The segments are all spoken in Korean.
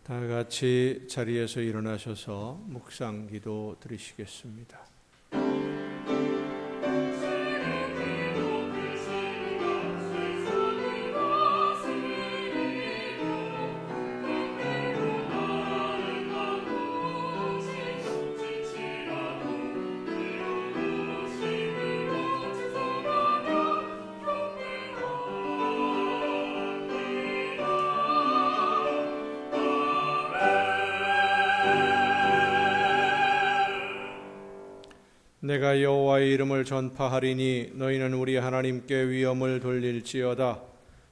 다 같이 자리에서 일어나셔서 묵상 기도 드리시겠습니다. 내가 여호와의 이름을 전파하리니 너희는 우리 하나님께 위엄을 돌릴지어다.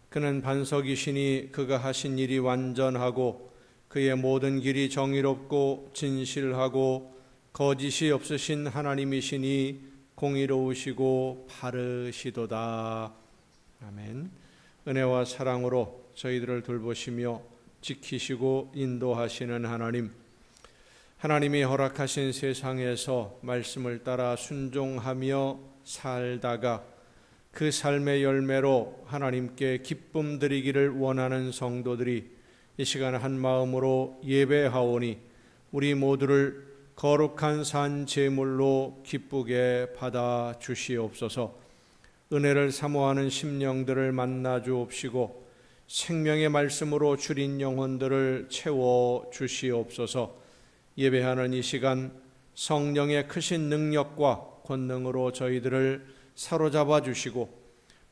그는 반석이시니 그가 하신 일이 완전하고 그의 모든 길이 정의롭고 진실하고 거짓이 없으신 하나님이시니 공의로우시고 바르시도다. 아멘. 은혜와 사랑으로 저희들을 돌보시며 지키시고 인도하시는 하나님이 허락하신 세상에서 말씀을 따라 순종하며 살다가 그 삶의 열매로 하나님께 기쁨 드리기를 원하는 성도들이 이 시간 한 마음으로 예배하오니 우리 모두를 거룩한 산 제물로 기쁘게 받아 주시옵소서. 은혜를 사모하는 심령들을 만나 주옵시고 생명의 말씀으로 주린 영혼들을 채워 주시옵소서. 예배하는 이 시간 성령의 크신 능력과 권능으로 저희들을 사로잡아 주시고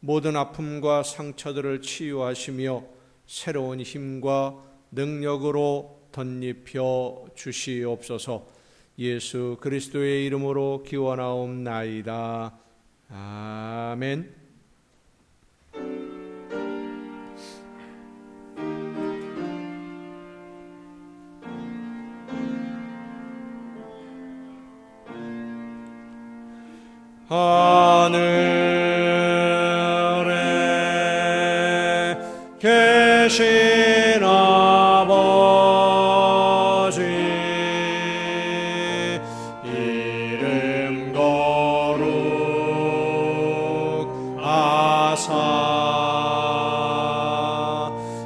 모든 아픔과 상처들을 치유하시며 새로운 힘과 능력으로 덧입혀 주시옵소서. 예수 그리스도의 이름으로 기원하옵나이다. 아멘. 하늘에 계신 아버지 이름 거룩하사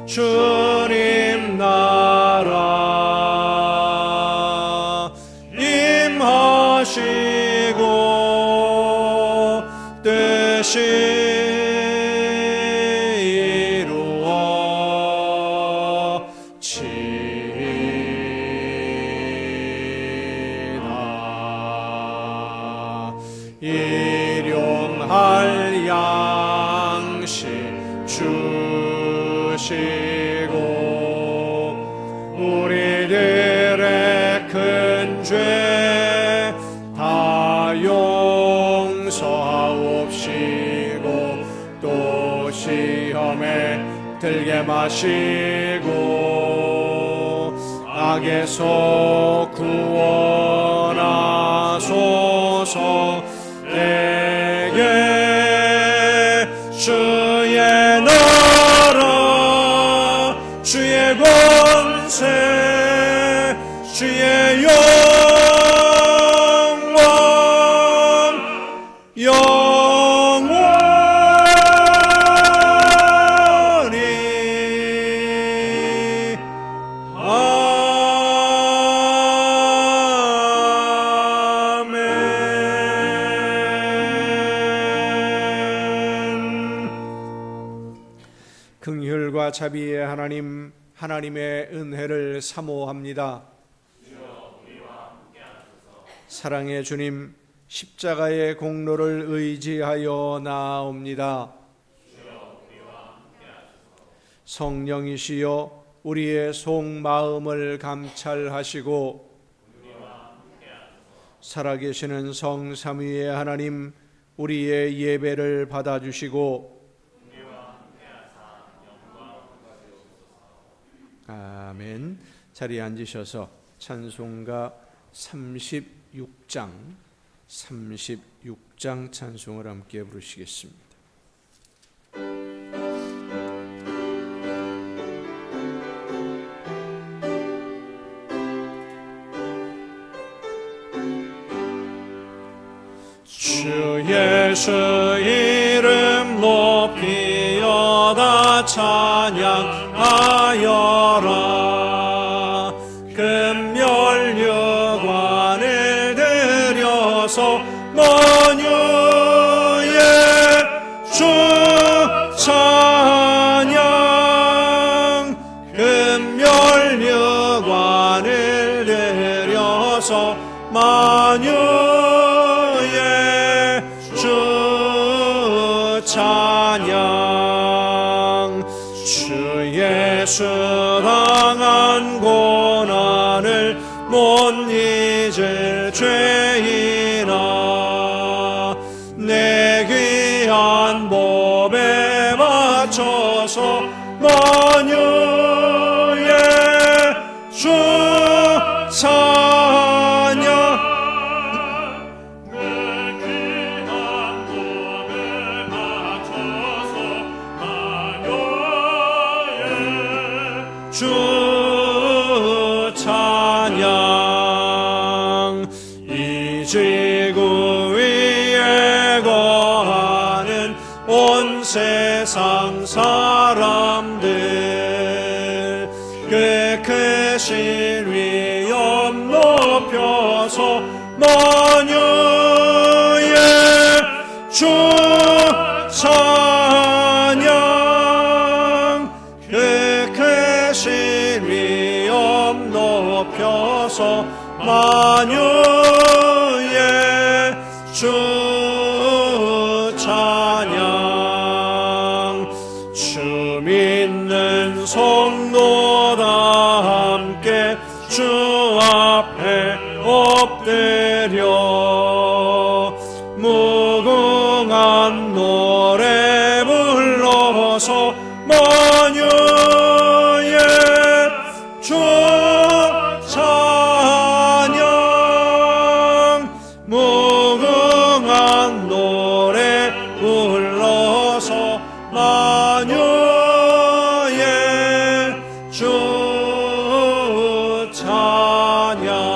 주님 나라 임하시고 뜻이 이루어지이다. 일용할 양식 주시고 우리들의 큰 죄 다 용서하옵시고 또 시험에 들게 마시고 악에서 구원하소서. 내게 주의 나라 주의 권세 주의 긍휼과 자비의 하나님, 하나님의 은혜를 사모합니다. 사랑의 주님, 십자가의 공로를 의지하여 나아옵니다. 성령이시여 우리의 속마음을 감찰하시고 살아계시는 성삼위의 하나님, 우리의 예배를 받아주시고 아멘. 자리에 앉으셔서 찬송가 36장 찬송을 함께 부르시겠습니다. 주 예수 이름 높이어다 찬양하여라. 면류관을 들여서 만유의 주 찬양. 주 예수 당한 고난을 못 잊을 죄인아, 내 귀한 몸에 맞춰서 만유의 주 찬양. 내 귀한 몸에 맞춰서 만유의 주 찬양. 이 지구 위에 거하는 온 세상 사람들, 그 크신 위엄 높여서 만유의 주 찬양. 그 크신 위엄 높여서 만유의 주 찬양. 주 믿는 성도 다 함께 주 앞에 엎드려 무궁한 노래 불러서 만유의 주 찬양. 무궁한 노래 불러서 만유의 주 찬양.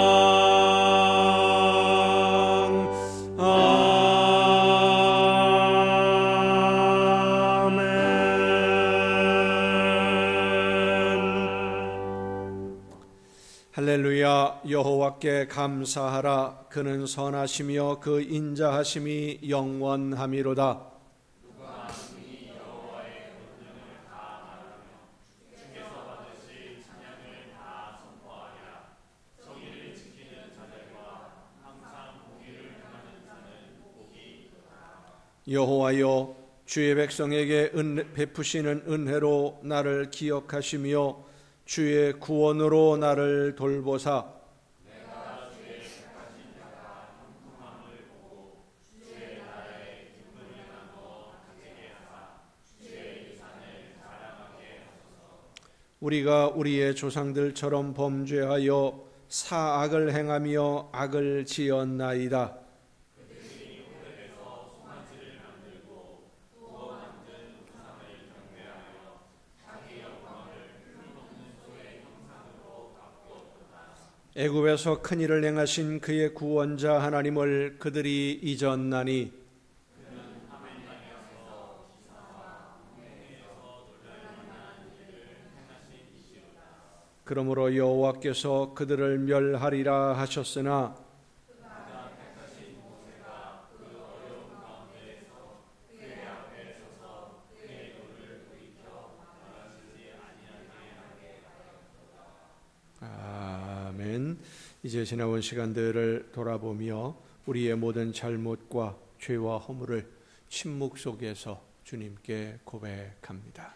할렐루야. 여호와께 감사하라. 그는 선하시며 그 인자하심이 영원하미로다. 여호와여, 주의 백성에게 베푸시는 은혜로 나를 기억하시며 주의 구원으로 나를 돌보사. 우리가 우리의 조상들처럼 범죄하여 사악을 행하며 악을 지었나이다. 애굽에서 큰 일을 행하신 그의 구원자 하나님을 그들이 잊었나니, 그러므로 여호와께서 그들을 멸하리라 하셨으나 아멘. 이제 지나온 시간들을 돌아보며 우리의 모든 잘못과 죄와 허물을 침묵 속에서 주님께 고백합니다.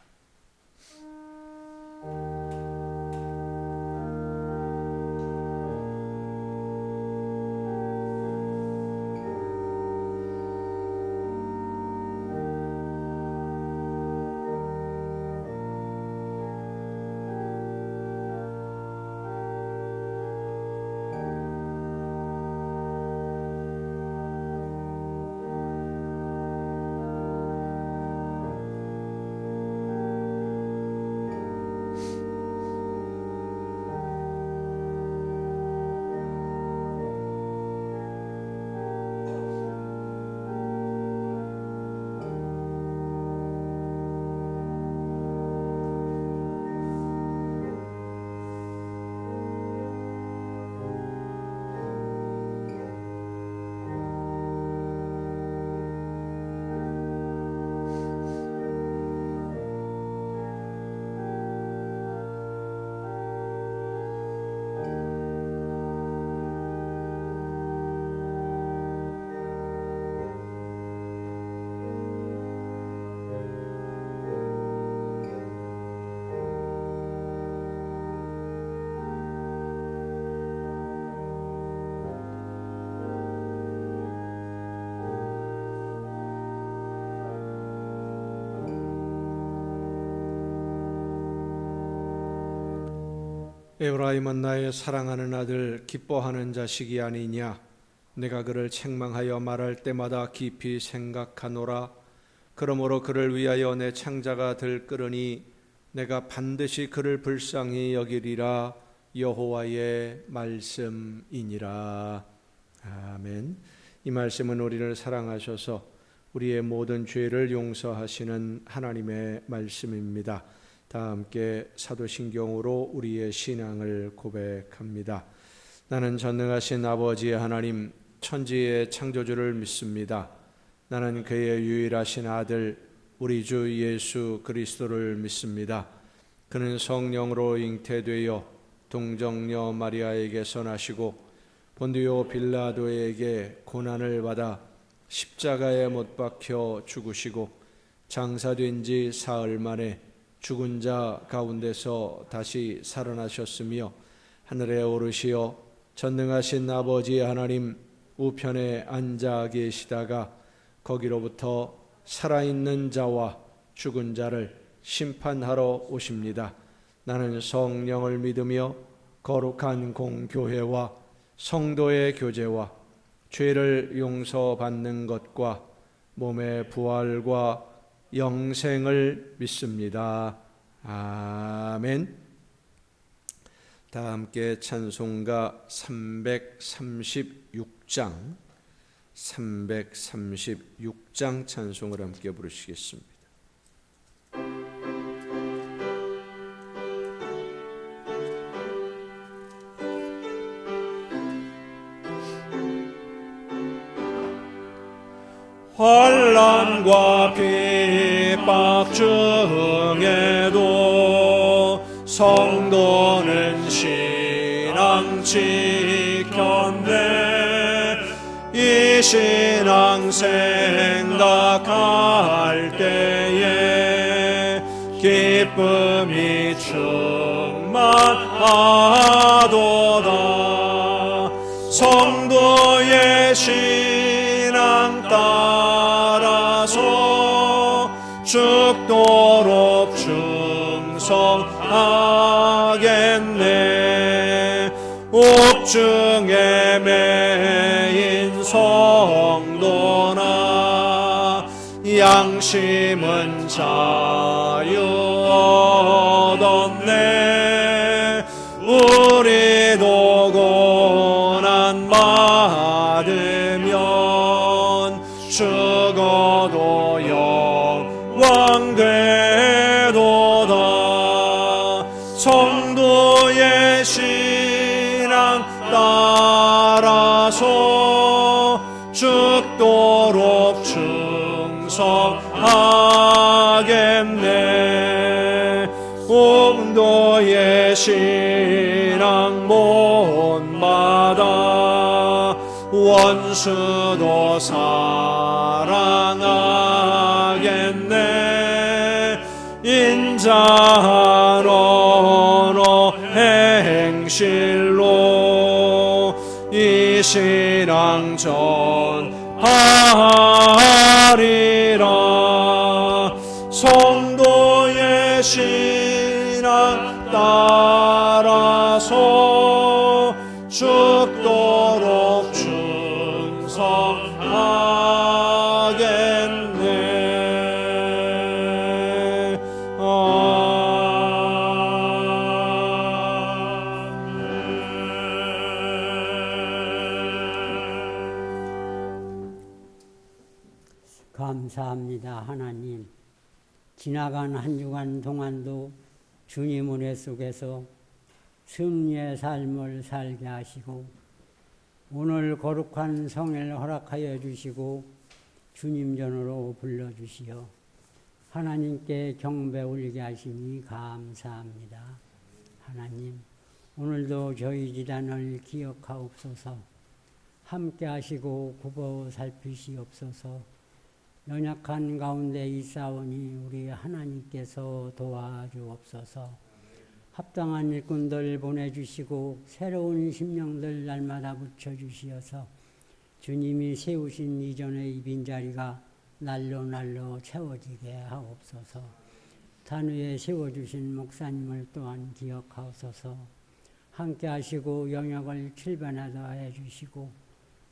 에브라임은 나의 사랑하는 아들, 기뻐하는 자식이 아니냐. 내가 그를 책망하여 말할 때마다 깊이 생각하노라. 그러므로 그를 위하여 내 창자가 들끓으니 내가 반드시 그를 불쌍히 여기리라. 여호와의 말씀이니라. 아멘. 이 말씀은 우리를 사랑하셔서 우리의 모든 죄를 용서하시는 하나님의 말씀입니다. 다 함께 사도신경으로 우리의 신앙을 고백합니다. 나는 전능하신 아버지의 하나님, 천지의 창조주를 믿습니다. 나는 그의 유일하신 아들, 우리 주 예수 그리스도를 믿습니다. 그는 성령으로 잉태되어 동정녀 마리아에게서 나시고 본디오 빌라도에게 고난을 받아 십자가에 못 박혀 죽으시고 장사된 지 사흘 만에 죽은 자 가운데서 다시 살아나셨으며 하늘에 오르시어 전능하신 아버지 하나님 우편에 앉아 계시다가 거기로부터 살아있는 자와 죽은 자를 심판하러 오십니다. 나는 성령을 믿으며 거룩한 공교회와 성도의 교제와 죄를 용서받는 것과 몸의 부활과 영생을 믿습니다. 아멘. 다 함께 찬송가 336장 찬송을 함께 부르시겠습니다. 환난과 핍박 중에도 성도는 신앙 지켰네. 이 신앙 생각할 때에 기쁨이 충만하도다. 성도의 신앙 따라서 죽도록 충성하겠네. 옥중에 매인 성도나 양심은 자유 얻었네. 우리도 고난 받으면 죽어도 영광 되도다. 성도의 신앙 따라서 죽도록 충성하겠네. 옹도의 신앙 못마다 원수도 사랑하겠네. 인자노노 행실로 이 신앙 전하리라. 성도의 신앙 따라서 죽도록 충성하겠네. 감사합니다. 하나님, 지나간 한 주간 동안도 주님 은혜 속에서 승리의 삶을 살게 하시고 오늘 거룩한 성회를 허락하여 주시고 주님 전으로 불러주시어 하나님께 경배 올리게 하시니 감사합니다. 하나님, 오늘도 저희 집안을 기억하옵소서. 함께 하시고 굽어 살피시옵소서. 연약한 가운데 있사오니 우리 하나님께서 도와주옵소서. 합당한 일꾼들 보내주시고 새로운 심령들 날마다 붙여주시어서 주님이 세우신 이전의 이 빈자리가 날로 채워지게 하옵소서. 단위에 세워주신 목사님을 또한 기억하옵소서. 함께 하시고 영역을 칠변하게 해주시고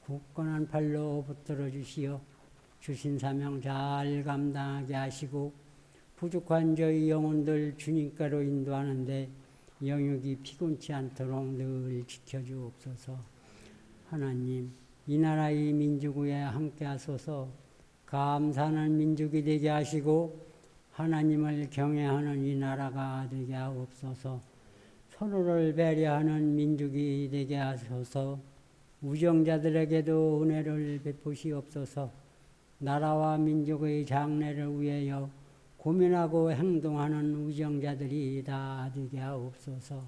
굳건한 발로 붙들어 주시어 주신 사명 잘 감당하게 하시고 부족한 저희 영혼들 주님께로 인도하는데 영역이 피곤치 않도록 늘 지켜주옵소서. 하나님, 이 나라 이 민족 위에 함께 하소서. 감사하는 민족이 되게 하시고 하나님을 경외하는 이 나라가 되게 하옵소서. 서로를 배려하는 민족이 되게 하소서. 우정자들에게도 은혜를 베푸시옵소서. 나라와 민족의 장래를 위하여 고민하고 행동하는 우정자들이 다 되게 하옵소서.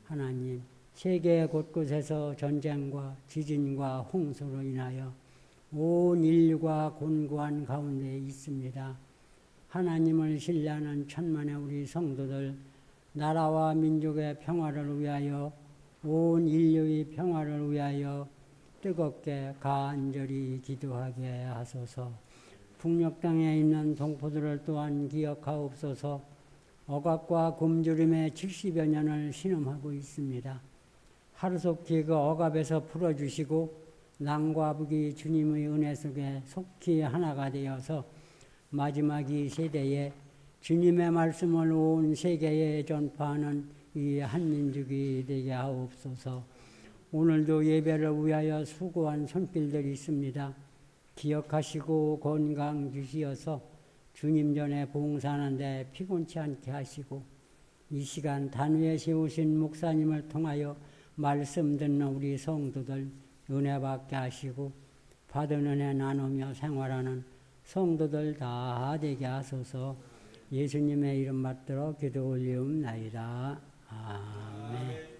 하나님, 세계 곳곳에서 전쟁과 지진과 홍수로 인하여 온 인류가 곤고한 가운데 있습니다. 하나님을 신뢰하는 천만의 우리 성도들, 나라와 민족의 평화를 위하여 온 인류의 평화를 위하여 뜨겁게 간절히 기도하게 하소서. 북녘 땅에 있는 동포들을 또한 기억하옵소서. 억압과 굶주림의 70여 년을 신음하고 있습니다. 하루속히 그 억압에서 풀어주시고 남과 북이 주님의 은혜 속에 속히 하나가 되어서 마지막 이 세대에 주님의 말씀을 온 세계에 전파하는 이 한민족이 되게 하옵소서. 오늘도 예배를 위하여 수고한 손길들이 있습니다. 기억하시고 건강 주시어서 주님 전에 봉사하는데 피곤치 않게 하시고 이 시간 단위에 세우신 목사님을 통하여 말씀 듣는 우리 성도들 은혜 받게 하시고 받은 은혜 나누며 생활하는 성도들 다 되게 하소서. 예수님의 이름 받들어 기도 올리옵나이다. 아멘.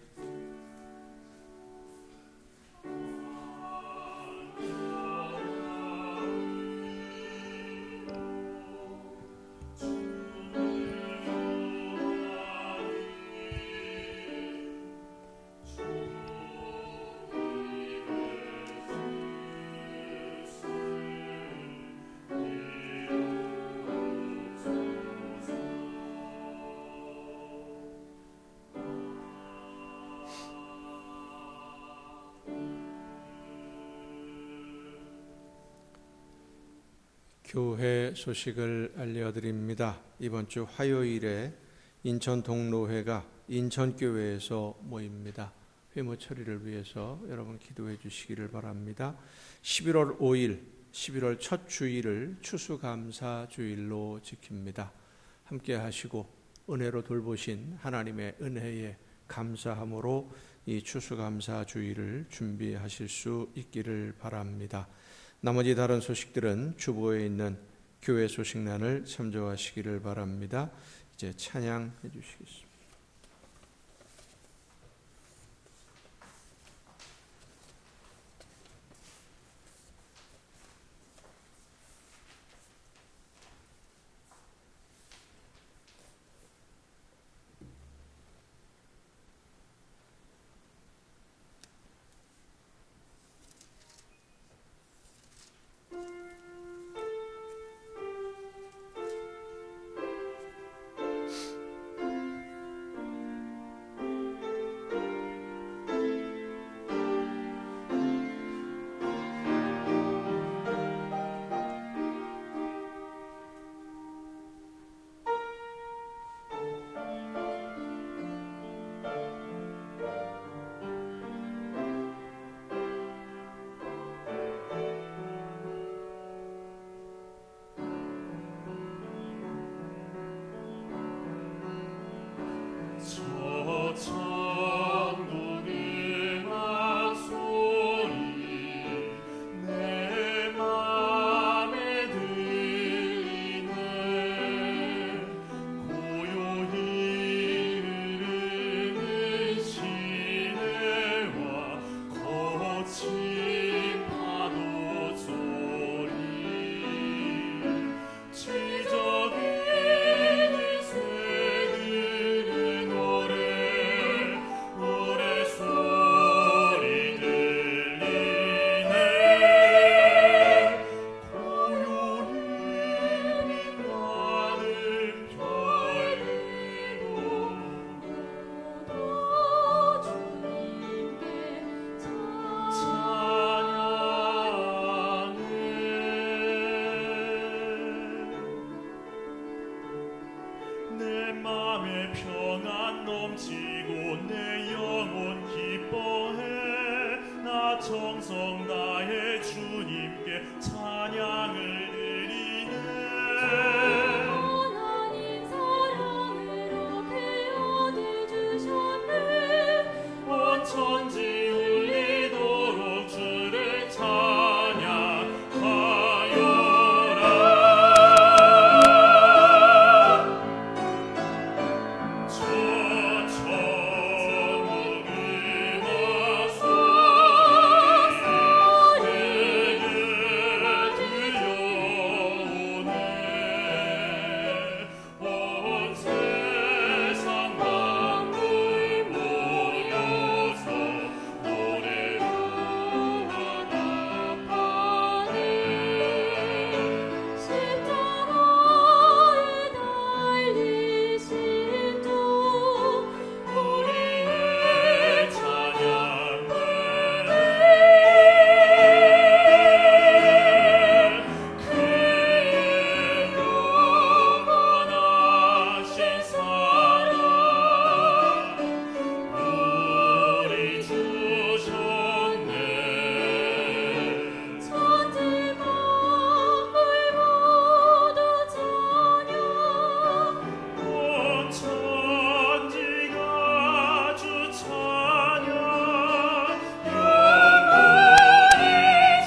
교회 소식을 알려드립니다. 이번 주 화요일에 인천 동로회가 인천교회에서 모입니다. 회무 처리를 위해서 여러분 기도해 주시기를 바랍니다. 11월 5일, 11월 첫 주일을 추수감사 주일로 지킵니다. 함께 하시고 은혜로 돌보신 하나님의 은혜에 감사함으로 이 추수감사 주일을 준비하실 수 있기를 바랍니다. 나머지 다른 소식들은 주보에 있는 교회 소식란을 참조하시기를 바랍니다. 이제 찬양해 주시겠습니다. 정성 다해 주님께 찬양을 드리네. 하나님 사랑으로 배어들 주셨네. 온 천지 울리도록 주를 찬양하여라. 천천히 음악소리 내게 들려오네. 온 세상 만물 모여서 노래로 화답하네. 십자가에 달리신 주 우리의 찬양을 그의 무한하신 사랑 우리 주셨네. 천지 만물 모두 찬양. 온 천지가 주 찬양 영원히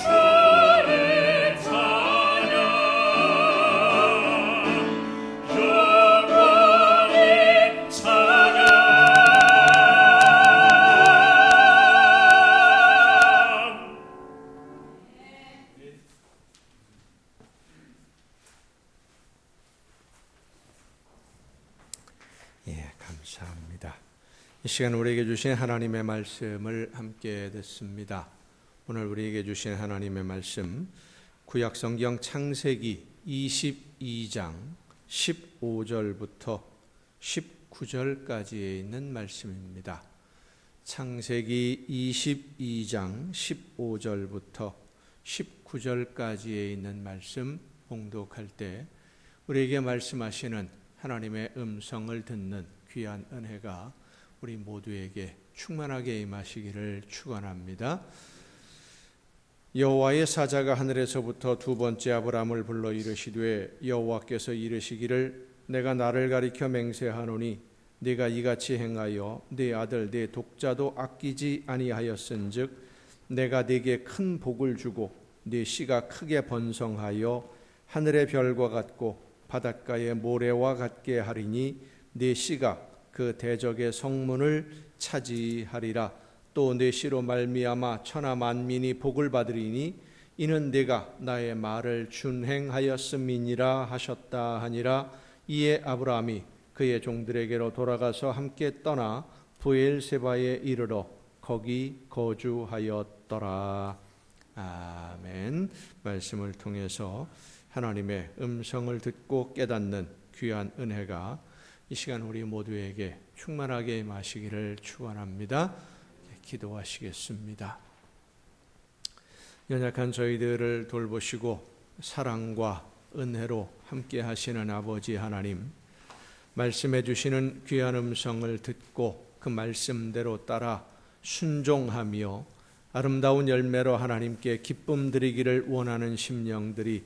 주를 찬양 영원히 찬양. 예, 감사합니다. 이 시간 우리에게 주신 하나님의 말씀을 함께 듣습니다. 오늘 우리에게 주신 하나님의 말씀 구약 성경 창세기 22장 15절부터 19절까지에 있는 말씀입니다. 창세기 22장 15절부터 19절까지에 있는 말씀 봉독할 때 우리에게 말씀하시는 하나님의 음성을 듣는 귀한 은혜가 우리 모두에게 충만하게 임하시기를 축원합니다. 여호와의 사자가 하늘에서부터 두 번째 아브람을 불러 이르시되 여호와께서 이르시기를 내가 나를 가리켜 맹세하노니 네가 이같이 행하여 네 아들 네 독자도 아끼지 아니하였은즉 내가 네게 큰 복을 주고 네 씨가 크게 번성하여 하늘의 별과 같고 바닷가의 모래와 같게 하리니 네 씨가 그 대적의 성문을 차지하리라. 또 내 씨로 말미암아 천하 만민이 복을 받으리니 이는 네가 나의 말을 준행하였음이니라 하셨다 하니라. 이에 아브라함이 그의 종들에게로 돌아가서 함께 떠나 브엘세바에 이르러 거기 거주하였더라. 아멘. 말씀을 통해서 하나님의 음성을 듣고 깨닫는 귀한 은혜가 이 시간 우리 모두에게 충만하게 임하시기를 축원합니다. 기도하시겠습니다. 연약한 저희들을 돌보시고 사랑과 은혜로 함께 하시는 아버지 하나님, 말씀해 주시는 귀한 음성을 듣고 그 말씀대로 따라 순종하며 아름다운 열매로 하나님께 기쁨 드리기를 원하는 심령들이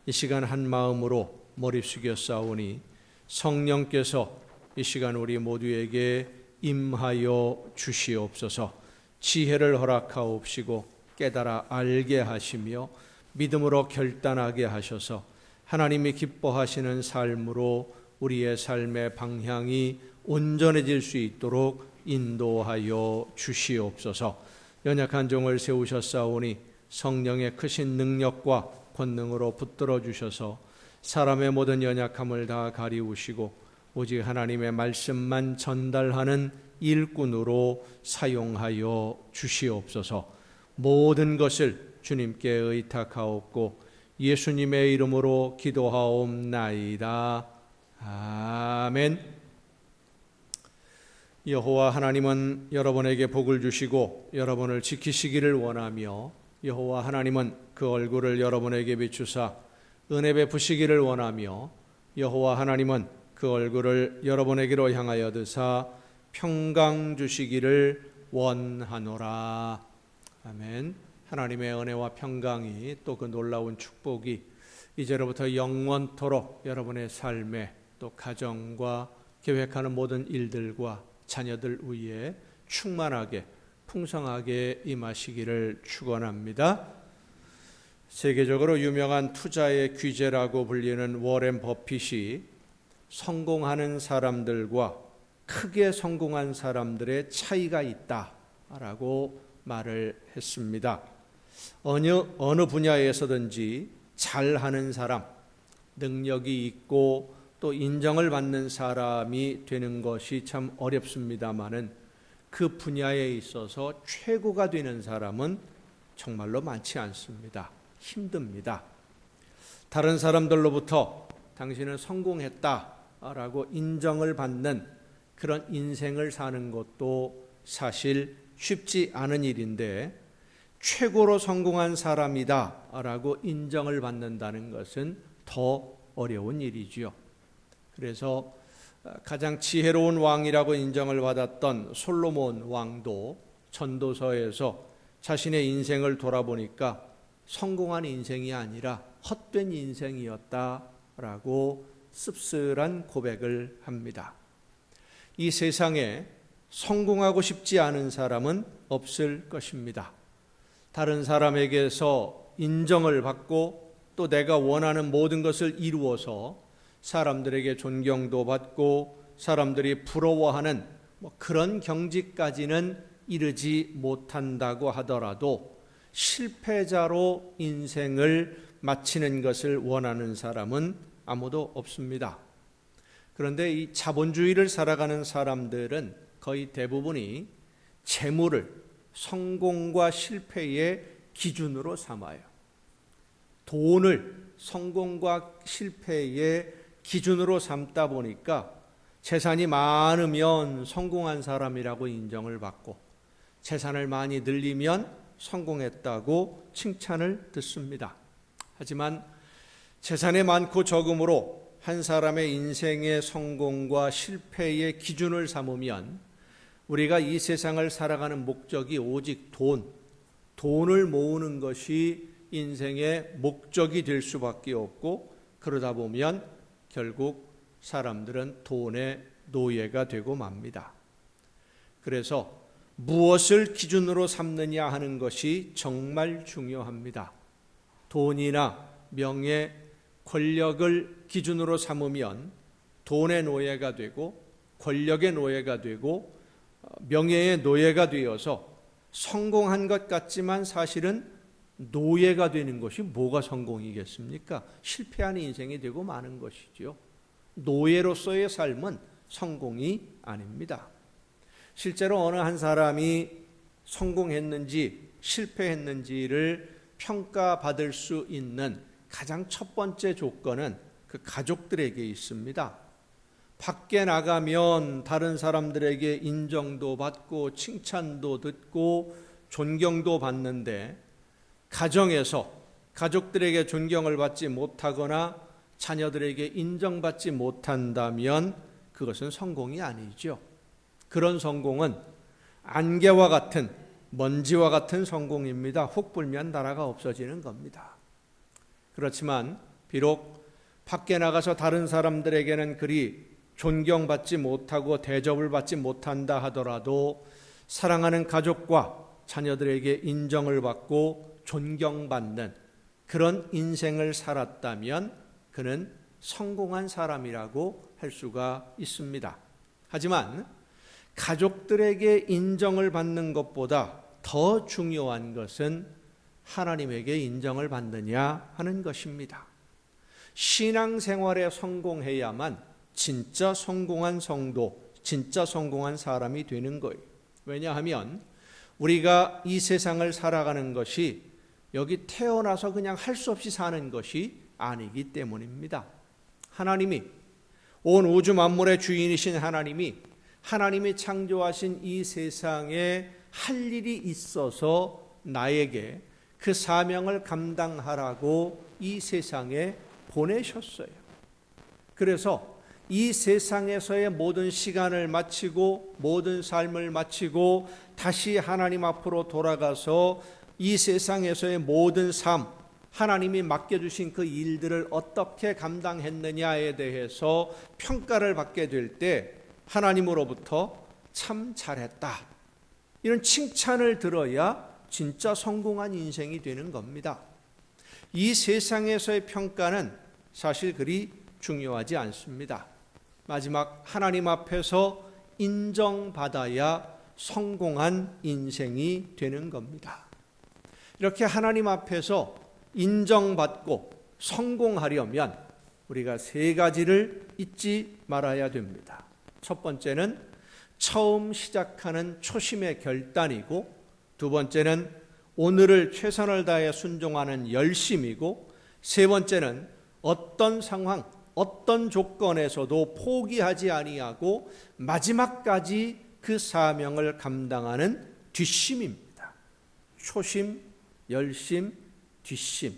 이 시간 한 마음으로 머리 숙여 싸우니 성령께서 이 시간 우리 모두에게 임하여 주시옵소서. 지혜를 허락하옵시고 깨달아 알게 하시며 믿음으로 결단하게 하셔서 하나님이 기뻐하시는 삶으로 우리의 삶의 방향이 온전해질 수 있도록 인도하여 주시옵소서. 연약한 종을 세우셨사오니 성령의 크신 능력과 권능으로 붙들어 주셔서 사람의 모든 연약함을 다 가리우시고 오직 하나님의 말씀만 전달하는 일꾼으로 사용하여 주시옵소서. 모든 것을 주님께 의탁하옵고 예수님의 이름으로 기도하옵나이다. 아멘. 여호와 하나님은 여러분에게 복을 주시고 여러분을 지키시기를 원하며 여호와 하나님은 그 얼굴을 여러분에게 비추사 은혜 베푸시기를 원하며 여호와 하나님은 그 얼굴을 여러분에게로 향하여 드사 평강 주시기를 원하노라. 아멘. 하나님의 은혜와 평강이 또 그 놀라운 축복이 이제로부터 영원토록 여러분의 삶에 또 가정과 계획하는 모든 일들과 자녀들 위에 충만하게 풍성하게 임하시기를 축원합니다. 세계적으로 유명한 투자의 귀재라고 불리는 워렌 버핏이 성공하는 사람들과 크게 성공한 사람들의 차이가 있다라고 말을 했습니다. 어느 분야에서든지 잘하는 사람, 능력이 있고 또 인정을 받는 사람이 되는 것이 참 어렵습니다마는 그 분야에 있어서 최고가 되는 사람은 정말로 많지 않습니다. 힘듭니다. 다른 사람들로부터 당신은 성공했다라고 인정을 받는 그런 인생을 사는 것도 사실 쉽지 않은 일인데 최고로 성공한 사람이다라고 인정을 받는다는 것은 더 어려운 일이지요. 그래서 가장 지혜로운 왕이라고 인정을 받았던 솔로몬 왕도 전도서에서 자신의 인생을 돌아보니까 성공한 인생이 아니라 헛된 인생이었다라고 씁쓸한 고백을 합니다. 이 세상에 성공하고 싶지 않은 사람은 없을 것입니다. 다른 사람에게서 인정을 받고 또 내가 원하는 모든 것을 이루어서 사람들에게 존경도 받고 사람들이 부러워하는 그런 경지까지는 이르지 못한다고 하더라도 실패자로 인생을 마치는 것을 원하는 사람은 아무도 없습니다. 그런데 이 자본주의를 살아가는 사람들은 거의 대부분이 재물을 성공과 실패의 기준으로 삼아요. 돈을 성공과 실패의 기준으로 삼다 보니까 재산이 많으면 성공한 사람이라고 인정을 받고 재산을 많이 늘리면 성공했다고 칭찬을 듣습니다. 하지만 재산이 많고 적음으로 한 사람의 인생의 성공과 실패의 기준을 삼으면 우리가 이 세상을 살아가는 목적이 오직 돈을 모으는 것이 인생의 목적이 될 수밖에 없고 그러다 보면 결국 사람들은 돈의 노예가 되고 맙니다. 그래서 무엇을 기준으로 삼느냐 하는 것이 정말 중요합니다. 돈이나 명예, 권력을 기준으로 삼으면 돈의 노예가 되고 권력의 노예가 되고 명예의 노예가 되어서 성공한 것 같지만 사실은 노예가 되는 것이 뭐가 성공이겠습니까? 실패하는 인생이 되고 마는 것이지요. 노예로서의 삶은 성공이 아닙니다. 실제로 어느 한 사람이 성공했는지 실패했는지를 평가받을 수 있는 가장 첫 번째 조건은 그 가족들에게 있습니다. 밖에 나가면 다른 사람들에게 인정도 받고 칭찬도 듣고 존경도 받는데 가정에서 가족들에게 존경을 받지 못하거나 자녀들에게 인정받지 못한다면 그것은 성공이 아니죠. 그런 성공은 안개와 같은 먼지와 같은 성공입니다. 훅 불면 나라가 없어지는 겁니다. 그렇지만 비록 밖에 나가서 다른 사람들에게는 그리 존경받지 못하고 대접을 받지 못한다 하더라도 사랑하는 가족과 자녀들에게 인정을 받고 존경받는 그런 인생을 살았다면 그는 성공한 사람이라고 할 수가 있습니다. 하지만 가족들에게 인정을 받는 것보다 더 중요한 것은 하나님에게 인정을 받느냐 하는 것입니다. 신앙생활에 성공해야만 진짜 성공한 성도, 진짜 성공한 사람이 되는 거예요. 왜냐하면 우리가 이 세상을 살아가는 것이 여기 태어나서 그냥 할 수 없이 사는 것이 아니기 때문입니다. 하나님이 온 우주 만물의 주인이신 하나님이 창조하신 이 세상에 할 일이 있어서 나에게 그 사명을 감당하라고 이 세상에 보내셨어요. 그래서 이 세상에서의 모든 시간을 마치고 모든 삶을 마치고 다시 하나님 앞으로 돌아가서 이 세상에서의 모든 삶, 하나님이 맡겨주신 그 일들을 어떻게 감당했느냐에 대해서 평가를 받게 될 때 하나님으로부터 참 잘했다, 이런 칭찬을 들어야 진짜 성공한 인생이 되는 겁니다. 이 세상에서의 평가는 사실 그리 중요하지 않습니다. 마지막 하나님 앞에서 인정받아야 성공한 인생이 되는 겁니다. 이렇게 하나님 앞에서 인정받고 성공하려면 우리가 세 가지를 잊지 말아야 됩니다. 첫 번째는 처음 시작하는 초심의 결단이고, 두 번째는 오늘을 최선을 다해 순종하는 열심이고, 세 번째는 어떤 상황, 어떤 조건에서도 포기하지 아니하고 마지막까지 그 사명을 감당하는 뒷심입니다. 초심, 열심, 뒷심,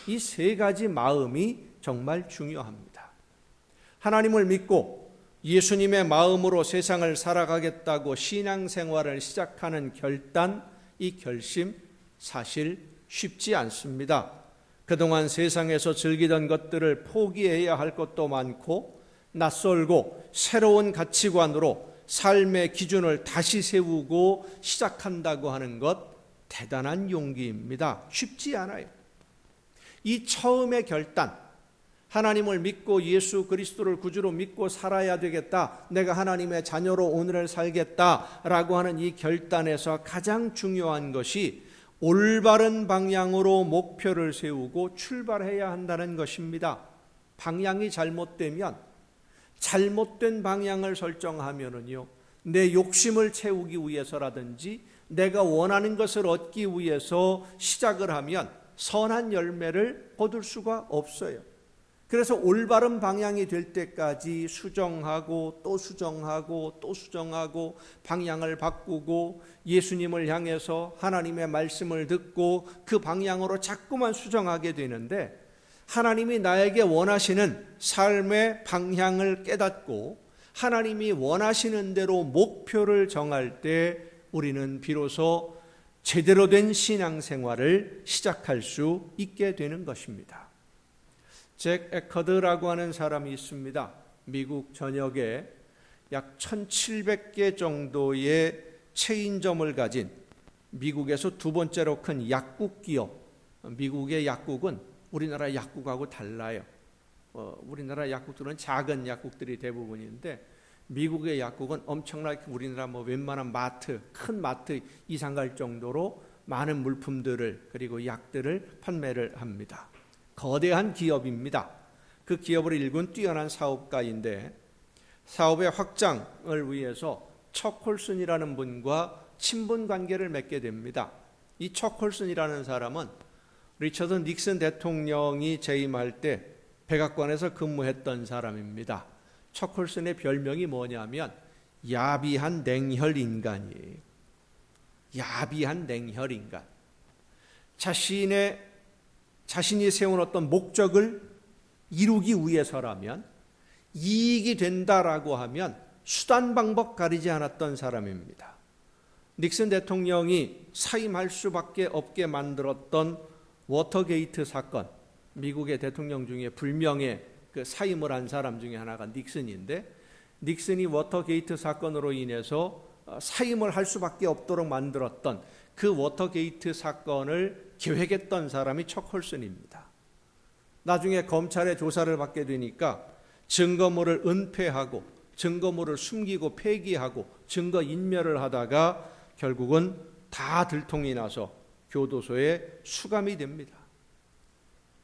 이 세 가지 마음이 정말 중요합니다. 하나님을 믿고 예수님의 마음으로 세상을 살아가겠다고 신앙생활을 시작하는 결단, 이 결심 사실 쉽지 않습니다. 그동안 세상에서 즐기던 것들을 포기해야 할 것도 많고, 낯설고 새로운 가치관으로 삶의 기준을 다시 세우고 시작한다고 하는 것, 대단한 용기입니다. 쉽지 않아요. 이 처음의 결단, 하나님을 믿고 예수 그리스도를 구주로 믿고 살아야 되겠다, 내가 하나님의 자녀로 오늘을 살겠다라고 하는 이 결단에서 가장 중요한 것이 올바른 방향으로 목표를 세우고 출발해야 한다는 것입니다. 방향이 잘못되면, 잘못된 방향을 설정하면은요, 내 욕심을 채우기 위해서라든지 내가 원하는 것을 얻기 위해서 시작을 하면 선한 열매를 거둘 수가 없어요. 그래서 올바른 방향이 될 때까지 수정하고 또 수정하고 또 수정하고 방향을 바꾸고 예수님을 향해서 하나님의 말씀을 듣고 그 방향으로 자꾸만 수정하게 되는데, 하나님이 나에게 원하시는 삶의 방향을 깨닫고 하나님이 원하시는 대로 목표를 정할 때 우리는 비로소 제대로 된 신앙생활을 시작할 수 있게 되는 것입니다. 잭 에커드라고 하는 사람이 있습니다. 미국 전역에 약 1700개 정도의 체인점을 가진 미국에서 두 번째로 큰 약국 기업. 미국의 약국은 우리나라 약국하고 달라요. 우리나라 약국들은 작은 약국들이 대부분인데, 미국의 약국은 엄청나게 우리나라 웬만한 마트, 큰 마트 이상 갈 정도로 많은 물품들을, 그리고 약들을 판매를 합니다. 거대한 기업입니다. 그 기업을 일군 뛰어난 사업가인데, 사업의 확장을 위해서 척 홀슨이라는 분과 친분 관계를 맺게 됩니다. 이 척 홀슨이라는 사람은 리처드 닉슨 대통령이 재임할 때 백악관에서 근무했던 사람입니다. 척 홀슨의 별명이 뭐냐면 야비한 냉혈 인간이에요. 야비한 냉혈 인간. 자신이 세운 어떤 목적을 이루기 위해서라면, 이익이 된다라고 하면 수단 방법 가리지 않았던 사람입니다. 닉슨 대통령이 사임할 수밖에 없게 만들었던 워터게이트 사건, 미국의 대통령 중에 불명예 그 사임을 한 사람 중에 하나가 닉슨인데, 닉슨이 워터게이트 사건으로 인해서 사임을 할 수밖에 없도록 만들었던 그 워터게이트 사건을 계획했던 사람이 척 홀슨입니다. 나중에 검찰의 조사를 받게 되니까 증거물을 은폐하고 증거물을 숨기고 폐기하고 증거 인멸을 하다가 결국은 다 들통이 나서 교도소에 수감이 됩니다.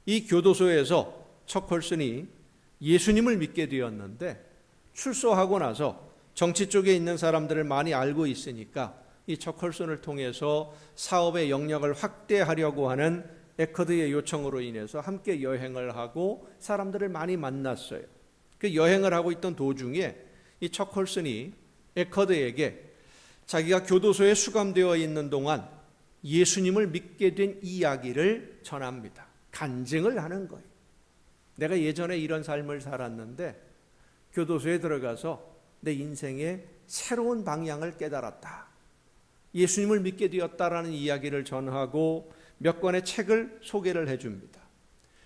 이 교도소에서 척 홀슨이 예수님을 믿게 되었는데, 출소하고 나서 정치 쪽에 있는 사람들을 많이 알고 있으니까 이 척 홀슨을 통해서 사업의 영역을 확대하려고 하는 에커드의 요청으로 인해서 함께 여행을 하고 사람들을 많이 만났어요. 그 여행을 하고 있던 도중에 이 척 홀슨이 에커드에게 자기가 교도소에 수감되어 있는 동안 예수님을 믿게 된 이야기를 전합니다. 간증을 하는 거예요. 내가 예전에 이런 삶을 살았는데 교도소에 들어가서 내 인생의 새로운 방향을 깨달았다. 예수님을 믿게 되었다라는 이야기를 전하고 몇 권의 책을 소개를 해줍니다.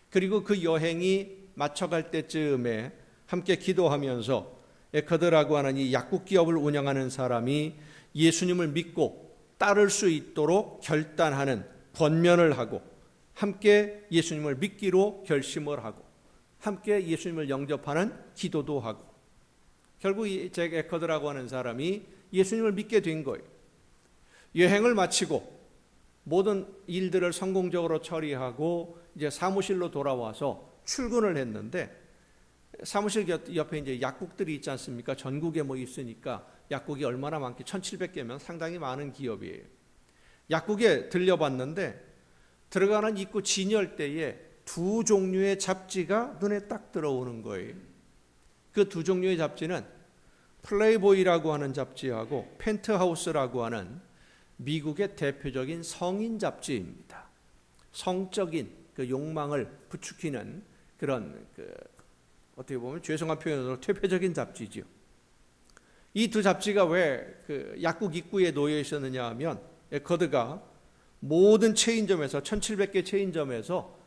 그리고 그 여행이 마쳐갈 때쯤에 함께 기도하면서 에커드라고 하는 이 약국 기업을 운영하는 사람이 예수님을 믿고 따를 수 있도록 결단하는 권면을 하고 함께 예수님을 믿기로 결심을 하고 함께 예수님을 영접하는 기도도 하고 결국 이 잭 에커드라고 하는 사람이 예수님을 믿게 된 거예요. 여행을 마치고 모든 일들을 성공적으로 처리하고 이제 사무실로 돌아와서 출근을 했는데 사무실 옆에 이제 약국들이 있지 않습니까? 전국에 뭐 있으니까 약국이 얼마나 많게 1700개면 상당히 많은 기업이에요. 약국에 들려봤는데 들어가는 입구 진열대에 두 종류의 잡지가 눈에 딱 들어오는 거예요. 그 두 종류의 잡지는 플레이보이라고 하는 잡지하고 펜트하우스라고 하는 미국의 대표적인 성인 잡지입니다. 성적인 그 욕망을 부추기는 그런 어떻게 보면 죄송한 표현으로 퇴폐적인 잡지죠. 이 두 잡지가 왜 그 약국 입구에 놓여 있었느냐 하면 에커드가 모든 체인점에서 1700개 체인점에서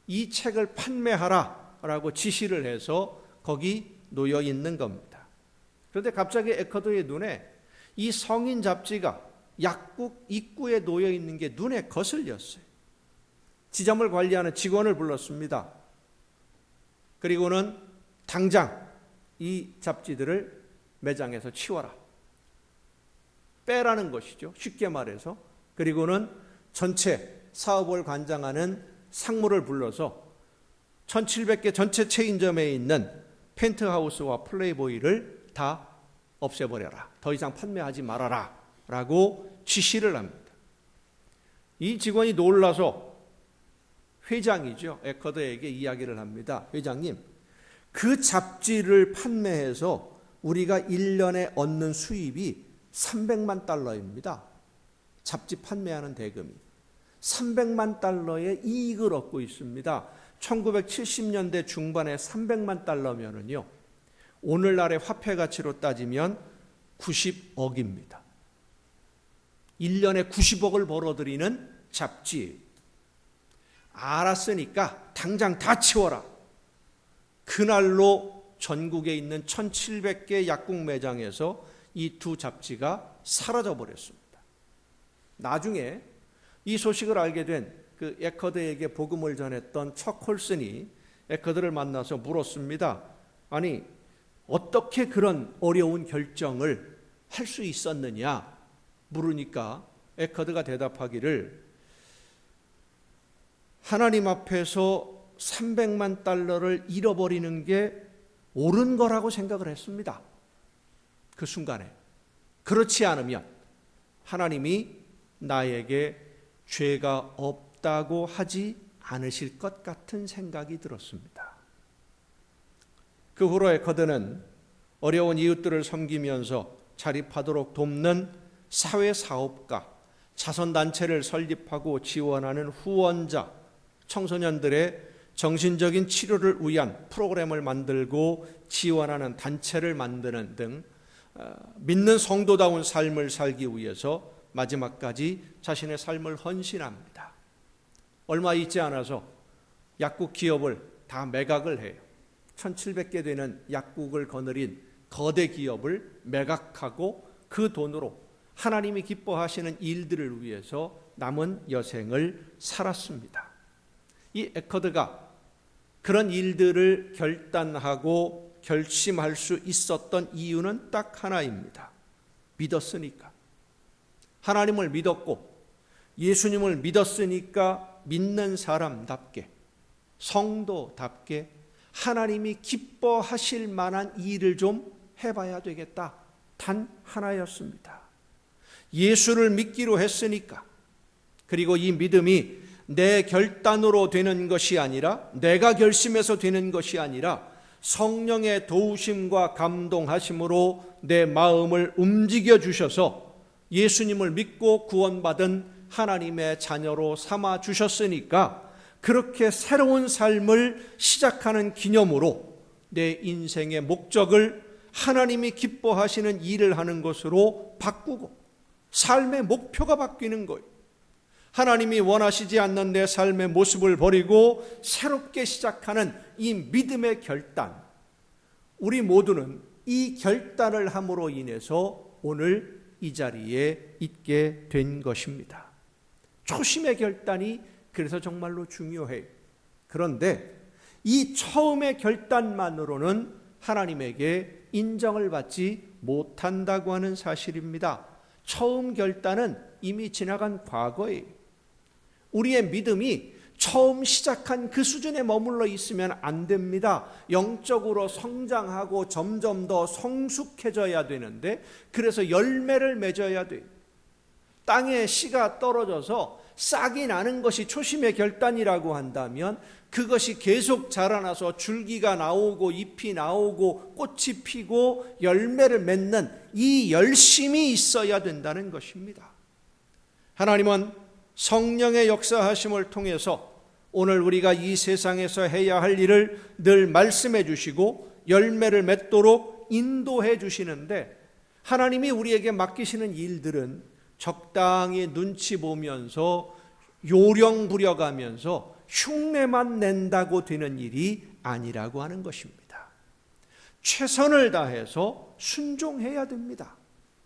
이 책을 판매하라라고 지시를 해서 거기 놓여 있는 겁니다. 그런데 갑자기 에커드의 눈에 이 성인 잡지가 약국 입구에 놓여 있는 게 눈에 거슬렸어요. 지점을 관리하는 직원을 불렀습니다. 그리고는 당장 이 잡지들을 매장에서 치워라. 빼라는 것이죠. 쉽게 말해서. 그리고는 전체 사업을 관장하는 상무를 불러서 1700개 전체 체인점에 있는 펜트하우스와 플레이보이를 다 없애버려라. 더 이상 판매하지 말아라. 라고 지시를 합니다. 이 직원이 놀라서 회장이죠. 에커드에게 이야기를 합니다. 회장님, 그 잡지를 판매해서 우리가 1년에 얻는 수입이 300만 달러입니다. 잡지 판매하는 대금이 300만 달러의 이익을 얻고 있습니다. 1970년대 중반에 300만 달러면은요, 오늘날의 화폐 가치로 따지면 90억입니다. 1년에 90억을 벌어들이는 잡지. 알았으니까 당장 다 치워라. 그날로 전국에 있는 1700개 약국 매장에서 이 두 잡지가 사라져 버렸습니다. 나중에 이 소식을 알게 된 그 에커드에게 복음을 전했던 척 홀슨이 에커드를 만나서 물었습니다. 아니, 어떻게 그런 어려운 결정을 할 수 있었느냐 물으니까 에커드가 대답하기를 하나님 앞에서 300만 달러를 잃어버리는 게 옳은 거라고 생각을 했습니다. 그 순간에. 그렇지 않으면 하나님이 나에게 죄가 없다고 하지 않으실 것 같은 생각이 들었습니다. 그 후로 에커드는 어려운 이웃들을 섬기면서 자립하도록 돕는 사회사업가, 자선단체를 설립하고 지원하는 후원자, 청소년들의 정신적인 치료를 위한 프로그램을 만들고 지원하는 단체를 만드는 등 믿는 성도다운 삶을 살기 위해서 마지막까지 자신의 삶을 헌신합니다. 얼마 있지 않아서 약국 기업을 다 매각을 해요. 1700개 되는 약국을 거느린 거대 기업을 매각하고 그 돈으로 하나님이 기뻐하시는 일들을 위해서 남은 여생을 살았습니다. 이 에커드가 그런 일들을 결단하고 결심할 수 있었던 이유는 딱 하나입니다. 믿었으니까. 하나님을 믿었고 예수님을 믿었으니까 믿는 사람답게, 성도답게 하나님이 기뻐하실 만한 일을 좀 해봐야 되겠다. 단 하나였습니다. 예수를 믿기로 했으니까, 그리고 이 믿음이 내 결단으로 되는 것이 아니라, 내가 결심해서 되는 것이 아니라 성령의 도우심과 감동하심으로 내 마음을 움직여 주셔서 예수님을 믿고 구원받은 하나님의 자녀로 삼아 주셨으니까, 그렇게 새로운 삶을 시작하는 기념으로 내 인생의 목적을 하나님이 기뻐하시는 일을 하는 것으로 바꾸고 삶의 목표가 바뀌는 거예요. 하나님이 원하시지 않는 내 삶의 모습을 버리고 새롭게 시작하는 이 믿음의 결단, 우리 모두는 이 결단을 함으로 인해서 오늘 이 자리에 있게 된 것입니다. 초심의 결단이 그래서 정말로 중요해요. 그런데 이 처음의 결단만으로는 하나님에게 인정을 받지 못한다고 하는 사실입니다. 처음 결단은 이미 지나간 과거예요. 우리의 믿음이 처음 시작한 그 수준에 머물러 있으면 안 됩니다. 영적으로 성장하고 점점 더 성숙해져야 되는데, 그래서 열매를 맺어야 돼요. 땅에 씨가 떨어져서 싹이 나는 것이 초심의 결단이라고 한다면, 그것이 계속 자라나서 줄기가 나오고 잎이 나오고 꽃이 피고 열매를 맺는 이 열심이 있어야 된다는 것입니다. 하나님은 성령의 역사하심을 통해서 오늘 우리가 이 세상에서 해야 할 일을 늘 말씀해 주시고 열매를 맺도록 인도해 주시는데, 하나님이 우리에게 맡기시는 일들은 적당히 눈치 보면서 요령 부려가면서 흉내만 낸다고 되는 일이 아니라고 하는 것입니다. 최선을 다해서 순종해야 됩니다.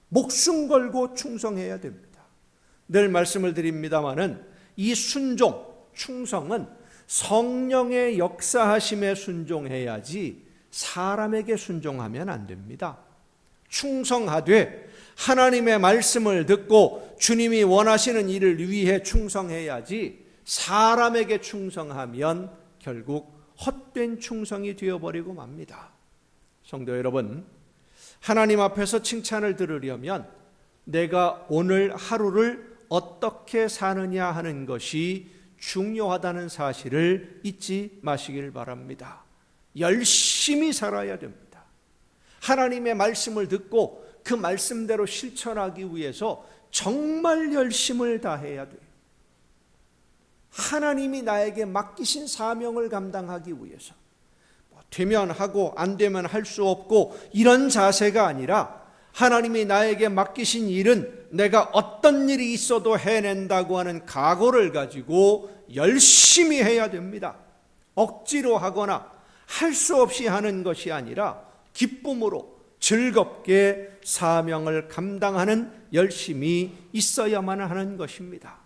목숨 걸고 충성해야 됩니다. 늘 말씀을 드립니다마는 이 순종, 충성은 성령의 역사하심에 순종해야지 사람에게 순종하면 안 됩니다. 충성하되 하나님의 말씀을 듣고 주님이 원하시는 일을 위해 충성해야지, 사람에게 충성하면 결국 헛된 충성이 되어버리고 맙니다. 성도 여러분, 하나님 앞에서 칭찬을 들으려면 내가 오늘 하루를 어떻게 사느냐 하는 것이 중요하다는 사실을 잊지 마시길 바랍니다. 열심히 살아야 됩니다. 하나님의 말씀을 듣고 그 말씀대로 실천하기 위해서 정말 열심을 다해야 돼요. 하나님이 나에게 맡기신 사명을 감당하기 위해서 되면 하고 안 되면 할 수 없고 이런 자세가 아니라, 하나님이 나에게 맡기신 일은 내가 어떤 일이 있어도 해낸다고 하는 각오를 가지고 열심히 해야 됩니다. 억지로 하거나 할 수 없이 하는 것이 아니라 기쁨으로 즐겁게 사명을 감당하는 열심이 있어야만 하는 것입니다.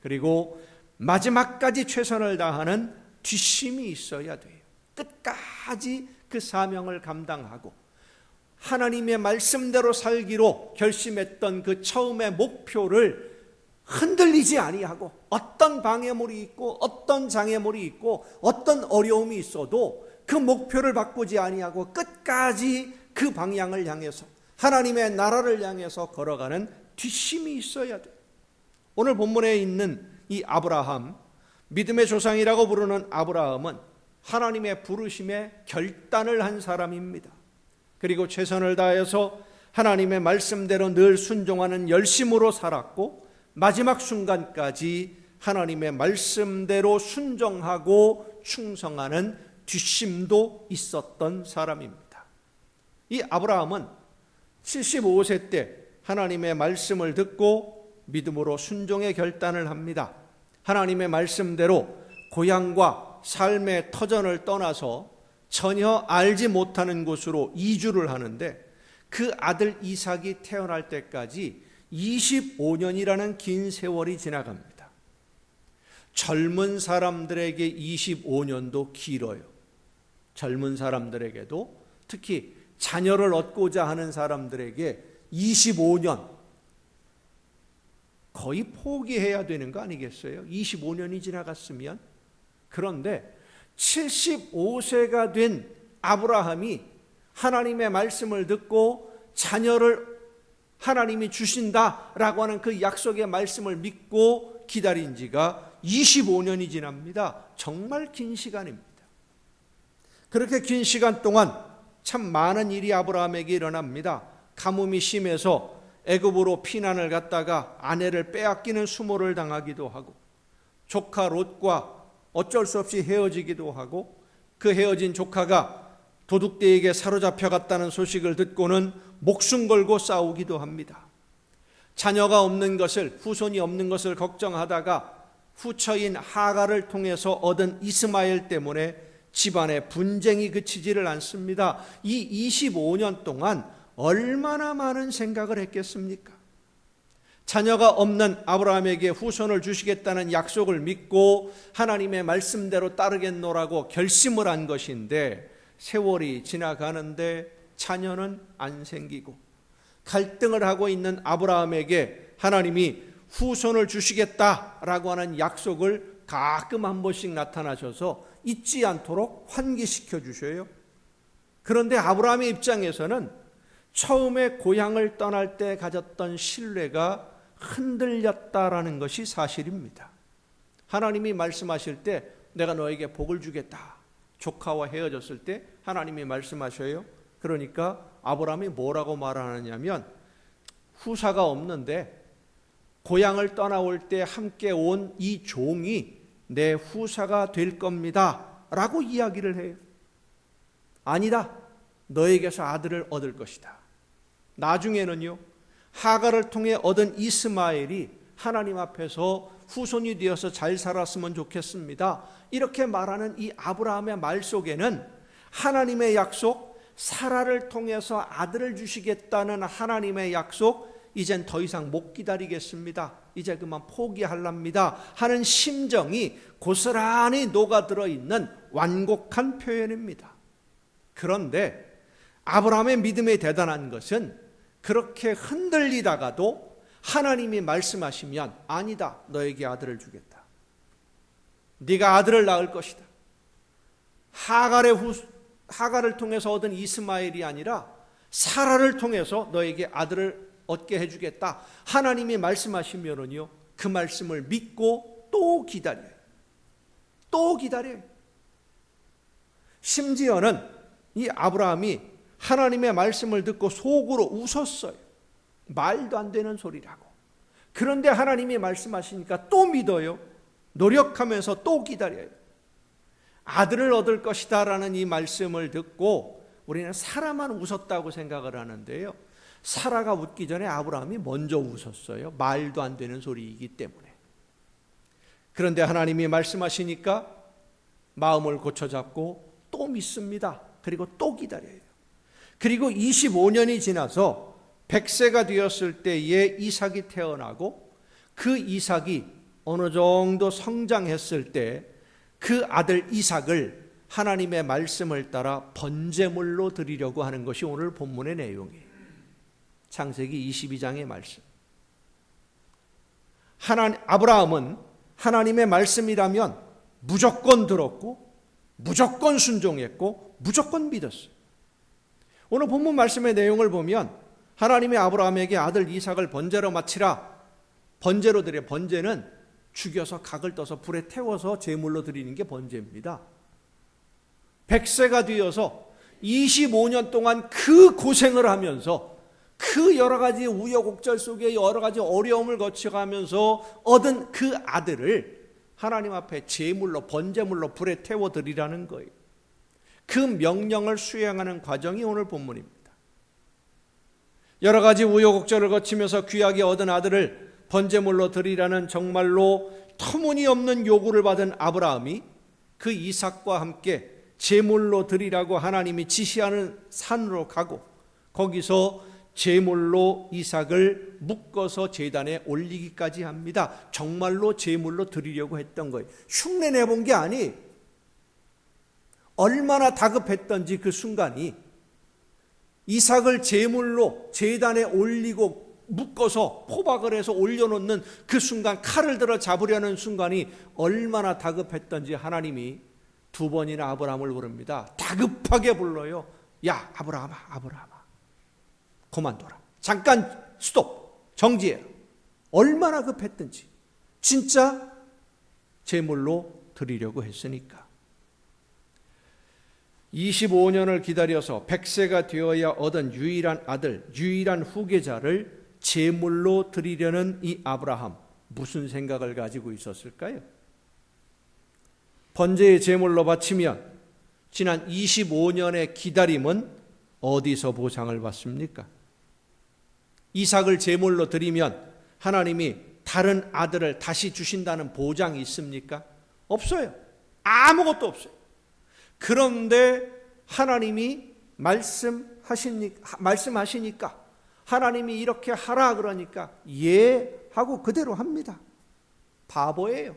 그리고 마지막까지 최선을 다하는 뒷심이 있어야 돼요. 끝까지 그 사명을 감당하고 하나님의 말씀대로 살기로 결심했던 그 처음의 목표를 흔들리지 아니하고, 어떤 방해물이 있고 어떤 장애물이 있고 어떤 어려움이 있어도 그 목표를 바꾸지 아니하고 끝까지 그 방향을 향해서 하나님의 나라를 향해서 걸어가는 뒷심이 있어야 돼요. 오늘 본문에 있는 이 아브라함, 믿음의 조상이라고 부르는 아브라함은 하나님의 부르심에 결단을 한 사람입니다. 그리고 최선을 다해서 하나님의 말씀대로 늘 순종하는 열심으로 살았고, 마지막 순간까지 하나님의 말씀대로 순종하고 충성하는 뒷심도 있었던 사람입니다. 이 아브라함은 75세 때 하나님의 말씀을 듣고 믿음으로 순종의 결단을 합니다. 하나님의 말씀대로 고향과 삶의 터전을 떠나서 전혀 알지 못하는 곳으로 이주를 하는데, 그 아들 이삭이 태어날 때까지 25년이라는 긴 세월이 지나갑니다. 젊은 사람들에게 25년도 길어요. 젊은 사람들에게도, 특히 자녀를 얻고자 하는 사람들에게 25년, 거의 포기해야 되는 거 아니겠어요? 25년이 지나갔으면. 그런데 75세가 된 아브라함이 하나님의 말씀을 듣고 자녀를 하나님이 주신다라고 하는 그 약속의 말씀을 믿고 기다린 지가 25년이 지납니다. 정말 긴 시간입니다. 그렇게 긴 시간 동안 참 많은 일이 아브라함에게 일어납니다. 가뭄이 심해서 애굽으로 피난을 갔다가 아내를 빼앗기는 수모를 당하기도 하고, 조카 롯과 어쩔 수 없이 헤어지기도 하고, 그 헤어진 조카가 도둑대에게 사로잡혀 갔다는 소식을 듣고는 목숨 걸고 싸우기도 합니다. 자녀가 없는 것을, 후손이 없는 것을 걱정하다가 후처인 하갈을 통해서 얻은 이스마엘 때문에 집안의 분쟁이 그치지를 않습니다. 이 25년 동안 얼마나 많은 생각을 했겠습니까? 자녀가 없는 아브라함에게 후손을 주시겠다는 약속을 믿고 하나님의 말씀대로 따르겠노라고 결심을 한 것인데, 세월이 지나가는데 자녀는 안 생기고 갈등을 하고 있는 아브라함에게 하나님이 후손을 주시겠다라고 하는 약속을 가끔 한 번씩 나타나셔서 잊지 않도록 환기시켜 주셔요. 그런데 아브라함의 입장에서는 처음에 고향을 떠날 때 가졌던 신뢰가 흔들렸다라는 것이 사실입니다. 하나님이 말씀하실 때 내가 너에게 복을 주겠다. 조카와 헤어졌을 때 하나님이 말씀하셔요. 그러니까 아브라함이 뭐라고 말하느냐면, 후사가 없는데 고향을 떠나올 때 함께 온 이 종이 내 후사가 될 겁니다 라고 이야기를 해요. 아니다, 너에게서 아들을 얻을 것이다. 나중에는요, 하갈을 통해 얻은 이스마엘이 하나님 앞에서 후손이 되어서 잘 살았으면 좋겠습니다. 이렇게 말하는 이 아브라함의 말 속에는 하나님의 약속, 사라를 통해서 아들을 주시겠다는 하나님의 약속, 이젠 더 이상 못 기다리겠습니다. 이제 그만 포기할랍니다 하는 심정이 고스란히 녹아들어 있는 완곡한 표현입니다. 그런데 아브라함의 믿음이 대단한 것은 그렇게 흔들리다가도 하나님이 말씀하시면 아니다, 너에게 아들을 주겠다. 네가 아들을 낳을 것이다. 하갈을 통해서 얻은 이스마엘이 아니라 사라를 통해서 너에게 아들을 얻게 해주겠다. 하나님이 말씀하시면은요, 그 말씀을 믿고 또 기다려요. 또 기다려요. 심지어는 이 아브라함이 하나님의 말씀을 듣고 속으로 웃었어요. 말도 안 되는 소리라고. 그런데 하나님이 말씀하시니까 또 믿어요. 노력하면서 또 기다려요. 아들을 얻을 것이다 라는 이 말씀을 듣고 우리는 사라만 웃었다고 생각을 하는데요, 사라가 웃기 전에 아브라함이 먼저 웃었어요. 말도 안 되는 소리이기 때문에. 그런데 하나님이 말씀하시니까 마음을 고쳐잡고 또 믿습니다. 그리고 또 기다려요. 그리고 25년이 지나서 100세가 되었을 때에 이삭이 태어나고, 그 이삭이 어느 정도 성장했을 때 그 아들 이삭을 하나님의 말씀을 따라 번제물로 드리려고 하는 것이 오늘 본문의 내용이에요. 창세기 22장의 말씀. 아브라함은 하나님의 말씀이라면 무조건 들었고, 무조건 순종했고, 무조건 믿었어요. 오늘 본문 말씀의 내용을 보면 하나님이 아브라함에게 아들 이삭을 번제로 바치라, 번제로 드려. 번제는 죽여서 각을 떠서 불에 태워서 제물로 드리는 게 번제입니다. 100세가 되어서 25년 동안 그 고생을 하면서 그 여러 가지 우여곡절 속에 여러 가지 어려움을 거쳐가면서 얻은 그 아들을 하나님 앞에 제물로, 번제물로 불에 태워 드리라는 거예요. 그 명령을 수행하는 과정이 오늘 본문입니다. 여러 가지 우여곡절을 거치면서 귀하게 얻은 아들을 번제물로 드리라는 정말로 터무니없는 요구를 받은 아브라함이 그 이삭과 함께 제물로 드리라고 하나님이 지시하는 산으로 가고, 거기서 제물로 이삭을 묶어서 제단에 올리기까지 합니다. 정말로 제물로 드리려고 했던 거예요. 흉내 내본 게 아니. 얼마나 다급했던지 그 순간이, 이삭을 제물로 제단에 올리고 묶어서 포박을 해서 올려놓는 그 순간, 칼을 들어 잡으려는 순간이 얼마나 다급했던지 하나님이 두 번이나 아브라함을 부릅니다. 다급하게 불러요. 야, 아브라함아, 아브라함아, 그만둬라. 잠깐 스톱, 정지해라. 얼마나 급했든지 진짜 제물로 드리려고 했으니까. 25년을 기다려서 100세가 되어야 얻은 유일한 아들, 유일한 후계자를 제물로 드리려는 이 아브라함, 무슨 생각을 가지고 있었을까요? 번제의 제물로 바치면 지난 25년의 기다림은 어디서 보상을 받습니까? 이삭을 제물로 드리면 하나님이 다른 아들을 다시 주신다는 보장이 있습니까? 없어요. 아무것도 없어요. 그런데 하나님이 말씀하시니까 하나님이 이렇게 하라 그러니까 예 하고 그대로 합니다. 바보예요.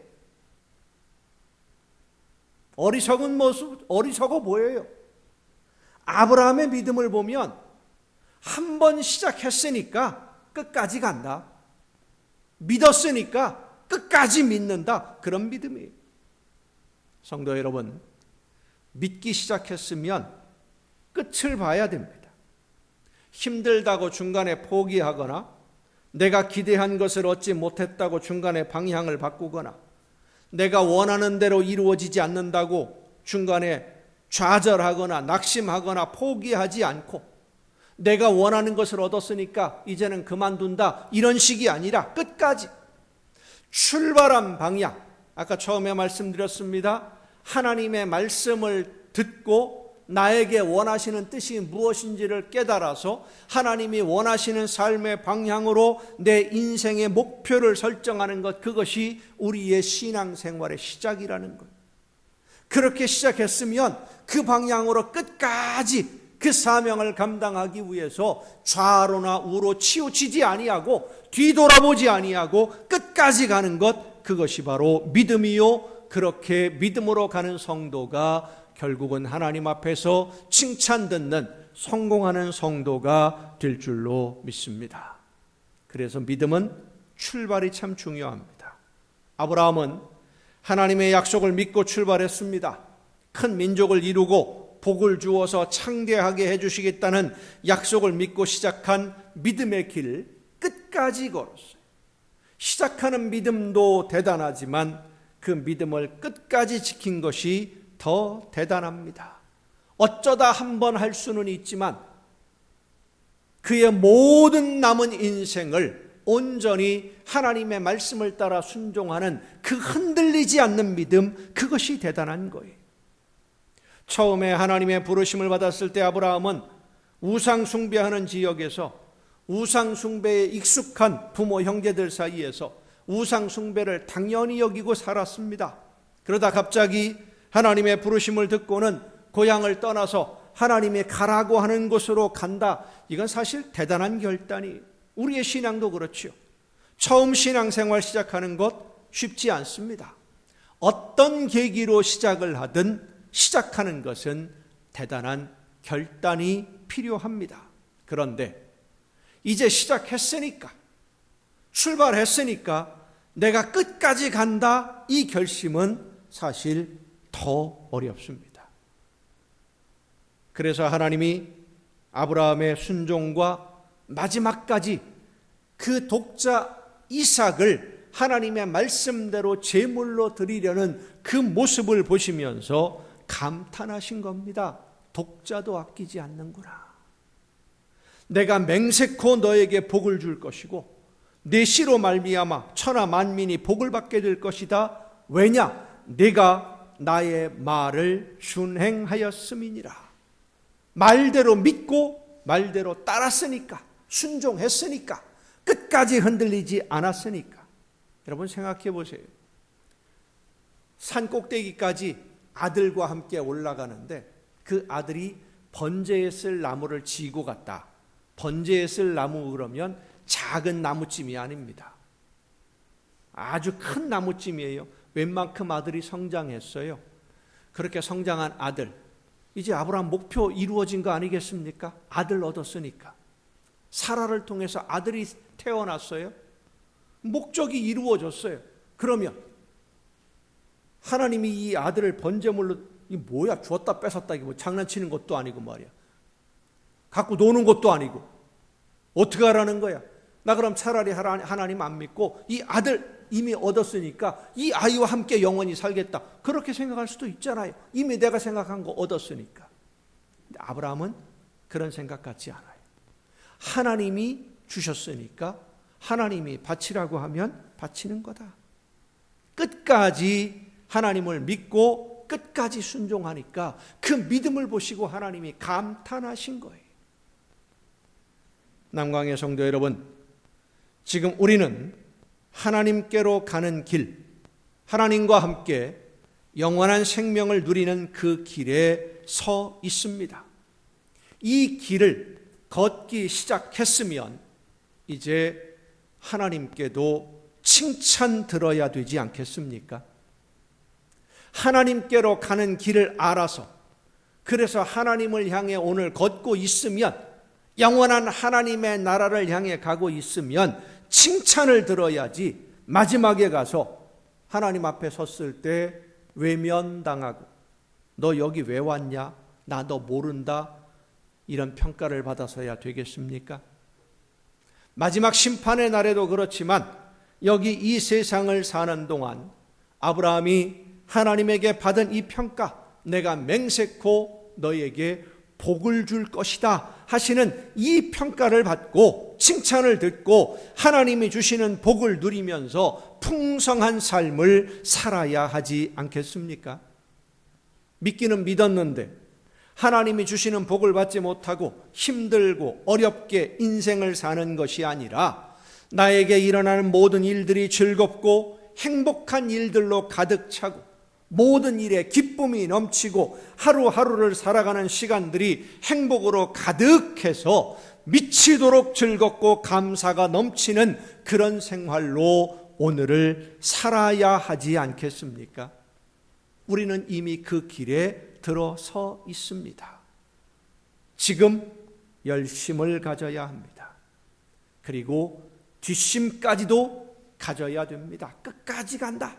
어리석은 모습, 어리석어 보여요. 아브라함의 믿음을 보면 한 번 시작했으니까 끝까지 간다. 믿었으니까 끝까지 믿는다. 그런 믿음이에요. 성도 여러분, 믿기 시작했으면 끝을 봐야 됩니다. 힘들다고 중간에 포기하거나 내가 기대한 것을 얻지 못했다고 중간에 방향을 바꾸거나 내가 원하는 대로 이루어지지 않는다고 중간에 좌절하거나 낙심하거나 포기하지 않고 내가 원하는 것을 얻었으니까 이제는 그만둔다, 이런 식이 아니라 끝까지 출발한 방향, 아까 처음에 말씀드렸습니다. 하나님의 말씀을 듣고 나에게 원하시는 뜻이 무엇인지를 깨달아서 하나님이 원하시는 삶의 방향으로 내 인생의 목표를 설정하는 것, 그것이 우리의 신앙생활의 시작이라는 것. 그렇게 시작했으면 그 방향으로 끝까지 그 사명을 감당하기 위해서 좌로나 우로 치우치지 아니하고 뒤돌아보지 아니하고 끝까지 가는 것, 그것이 바로 믿음이요. 그렇게 믿음으로 가는 성도가 결국은 하나님 앞에서 칭찬 듣는 성공하는 성도가 될 줄로 믿습니다. 그래서 믿음은 출발이 참 중요합니다. 아브라함은 하나님의 약속을 믿고 출발했습니다. 큰 민족을 이루고 복을 주어서 창대하게 해주시겠다는 약속을 믿고 시작한 믿음의 길 끝까지 걸었어요. 시작하는 믿음도 대단하지만 그 믿음을 끝까지 지킨 것이 더 대단합니다. 어쩌다 한 번 할 수는 있지만 그의 모든 남은 인생을 온전히 하나님의 말씀을 따라 순종하는 그 흔들리지 않는 믿음, 그것이 대단한 거예요. 처음에 하나님의 부르심을 받았을 때 아브라함은 우상 숭배하는 지역에서 우상 숭배에 익숙한 부모 형제들 사이에서 우상 숭배를 당연히 여기고 살았습니다. 그러다 갑자기 하나님의 부르심을 듣고는 고향을 떠나서 하나님이 가라고 하는 곳으로 간다. 이건 사실 대단한 결단이에요. 우리의 신앙도 그렇죠. 처음 신앙생활 시작하는 것 쉽지 않습니다. 어떤 계기로 시작을 하든 시작하는 것은 대단한 결단이 필요합니다. 그런데 이제 시작했으니까, 출발했으니까 내가 끝까지 간다, 이 결심은 사실 더 어렵습니다. 그래서 하나님이 아브라함의 순종과 마지막까지 그 독자 이삭을 하나님의 말씀대로 제물로 드리려는 그 모습을 보시면서 감탄하신 겁니다. 독자도 아끼지 않는구나. 내가 맹세코 너에게 복을 줄 것이고 내 씨로 말미암아 천하 만민이 복을 받게 될 것이다. 왜냐? 내가 나의 말을 준행하였음이니라. 말대로 믿고 말대로 따랐으니까, 순종했으니까, 끝까지 흔들리지 않았으니까. 여러분 생각해 보세요. 산 꼭대기까지 아들과 함께 올라가는데 그 아들이 번제에 쓸 나무를 지고 갔다. 번제에 쓸 나무 그러면 작은 나무찜이 아닙니다. 아주 큰 나무찜이에요. 웬만큼 아들이 성장했어요. 그렇게 성장한 아들, 이제 아브라함 목표 이루어진 거 아니겠습니까? 아들 얻었으니까. 사라를 통해서 아들이 태어났어요. 목적이 이루어졌어요. 그러면 하나님이 이 아들을 번제물로, 이 뭐야, 주었다 뺏었다, 이게 뭐 장난치는 것도 아니고 말이야, 갖고 노는 것도 아니고 어떻게 하라는 거야? 나 그럼 차라리 하나님 안 믿고 이 아들 이미 얻었으니까 이 아이와 함께 영원히 살겠다, 그렇게 생각할 수도 있잖아요. 이미 내가 생각한 거 얻었으니까. 근데 아브라함은 그런 생각 같지 않아요. 하나님이 주셨으니까 하나님이 바치라고 하면 바치는 거다. 끝까지 하나님을 믿고 끝까지 순종하니까 그 믿음을 보시고 하나님이 감탄하신 거예요. 남광의 성도 여러분, 지금 우리는 하나님께로 가는 길, 하나님과 함께 영원한 생명을 누리는 그 길에 서 있습니다. 이 길을 걷기 시작했으면 이제 하나님께도 칭찬 들어야 되지 않겠습니까? 하나님께로 가는 길을 알아서, 그래서 하나님을 향해 오늘 걷고 있으면, 영원한 하나님의 나라를 향해 가고 있으면 칭찬을 들어야지, 마지막에 가서 하나님 앞에 섰을 때 외면당하고 너 여기 왜 왔냐? 나 너 모른다? 이런 평가를 받아서야 되겠습니까? 마지막 심판의 날에도 그렇지만 여기 이 세상을 사는 동안 아브라함이 하나님에게 받은 이 평가, 내가 맹세코 너에게 복을 줄 것이다 하시는 이 평가를 받고 칭찬을 듣고 하나님이 주시는 복을 누리면서 풍성한 삶을 살아야 하지 않겠습니까? 믿기는 믿었는데 하나님이 주시는 복을 받지 못하고 힘들고 어렵게 인생을 사는 것이 아니라 나에게 일어나는 모든 일들이 즐겁고 행복한 일들로 가득 차고 모든 일에 기쁨이 넘치고 하루하루를 살아가는 시간들이 행복으로 가득해서 미치도록 즐겁고 감사가 넘치는 그런 생활로 오늘을 살아야 하지 않겠습니까? 우리는 이미 그 길에 들어서 있습니다. 지금 열심을 가져야 합니다. 그리고 뒷심까지도 가져야 됩니다. 끝까지 간다.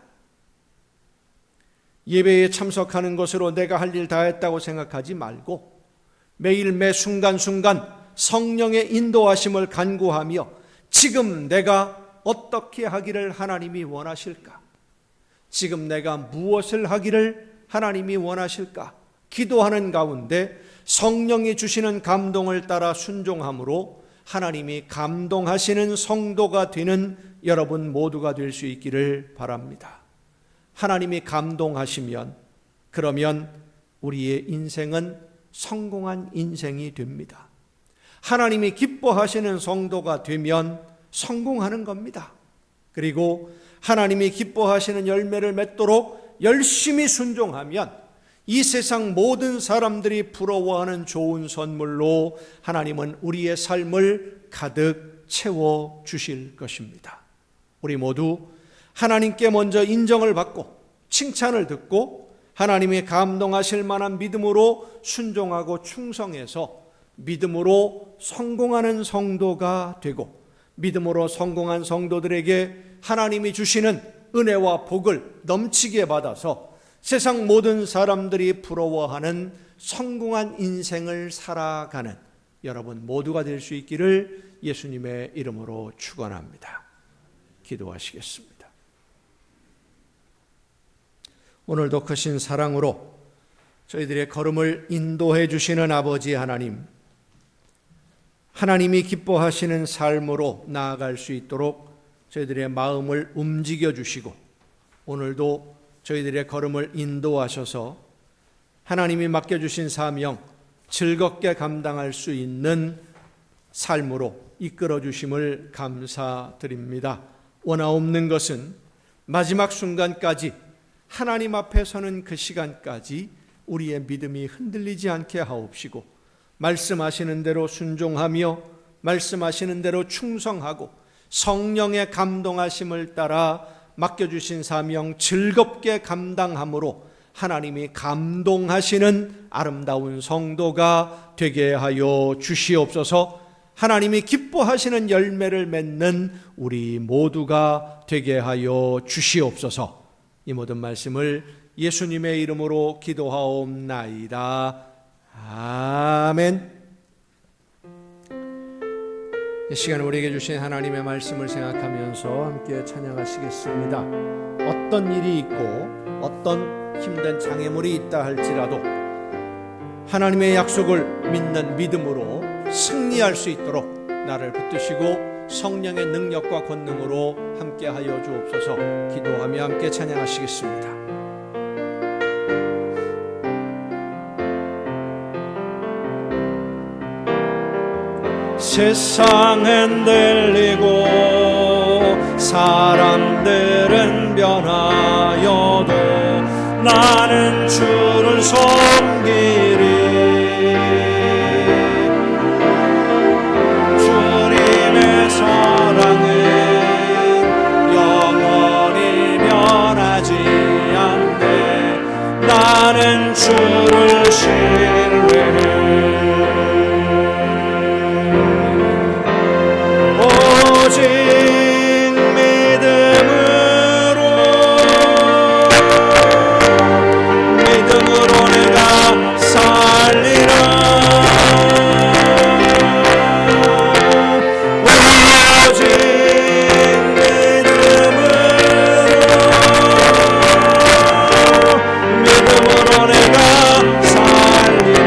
예배에 참석하는 것으로 내가 할 일 다 했다고 생각하지 말고 매일 매 순간순간 성령의 인도하심을 간구하며 지금 내가 어떻게 하기를 하나님이 원하실까? 지금 내가 무엇을 하기를 하나님이 원하실까? 기도하는 가운데 성령이 주시는 감동을 따라 순종함으로 하나님이 감동하시는 성도가 되는 여러분 모두가 될 수 있기를 바랍니다. 하나님이 감동하시면 그러면 우리의 인생은 성공한 인생이 됩니다. 하나님이 기뻐하시는 성도가 되면 성공하는 겁니다. 그리고 하나님이 기뻐하시는 열매를 맺도록 열심히 순종하면 이 세상 모든 사람들이 부러워하는 좋은 선물로 하나님은 우리의 삶을 가득 채워 주실 것입니다. 우리 모두 하나님께 먼저 인정을 받고 칭찬을 듣고 하나님이 감동하실 만한 믿음으로 순종하고 충성해서 믿음으로 성공하는 성도가 되고 믿음으로 성공한 성도들에게 하나님이 주시는 은혜와 복을 넘치게 받아서 세상 모든 사람들이 부러워하는 성공한 인생을 살아가는 여러분 모두가 될 수 있기를 예수님의 이름으로 축원합니다. 기도하시겠습니다. 오늘도 크신 사랑으로 저희들의 걸음을 인도해 주시는 아버지 하나님, 하나님이 기뻐하시는 삶으로 나아갈 수 있도록 저희들의 마음을 움직여 주시고 오늘도 저희들의 걸음을 인도하셔서 하나님이 맡겨주신 사명 즐겁게 감당할 수 있는 삶으로 이끌어 주심을 감사드립니다. 원하옵는 것은 마지막 순간까지 하나님 앞에 서는 그 시간까지 우리의 믿음이 흔들리지 않게 하옵시고 말씀하시는 대로 순종하며 말씀하시는 대로 충성하고 성령의 감동하심을 따라 맡겨주신 사명 즐겁게 감당함으로 하나님이 감동하시는 아름다운 성도가 되게 하여 주시옵소서. 하나님이 기뻐하시는 열매를 맺는 우리 모두가 되게 하여 주시옵소서. 이 모든 말씀을 예수님의 이름으로 기도하옵나이다. 아멘. 이 시간 우리에게 주신 하나님의 말씀을 생각하면서 함께 찬양하시겠습니다. 어떤 일이 있고 어떤 힘든 장애물이 있다 할지라도 하나님의 약속을 믿는 믿음으로 승리할 수 있도록 나를 붙드시고 성령의 능력과 권능으로 함께하여 주옵소서. 기도하며 함께 찬양하시겠습니다. 세상은 들리고 사람들은 변하여도 나는 주를 섬기리. 주님의 사랑은 영원히 변하지 않네. 나는 주를 신뢰해. 오직 믿음으로 내가 살리라. 오직 믿음으로 내가 살리라.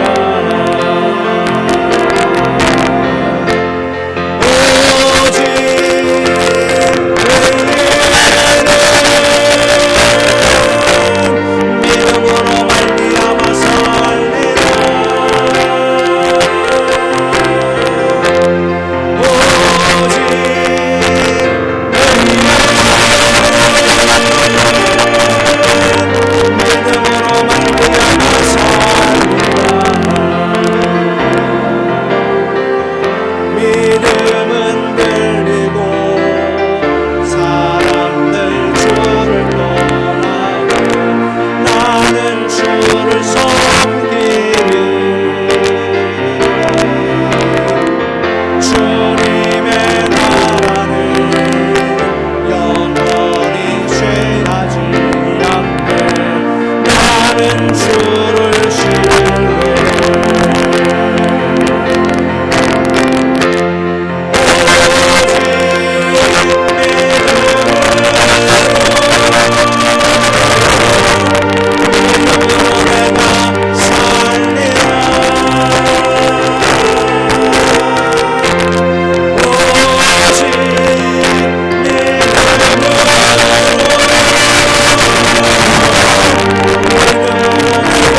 믿음은 들리고 사람들 주를 떠나고 나는 주를 섬기리. 주님의 나라는 영원히 취하지 않네. 나는 주를 신뢰해. 믿음으로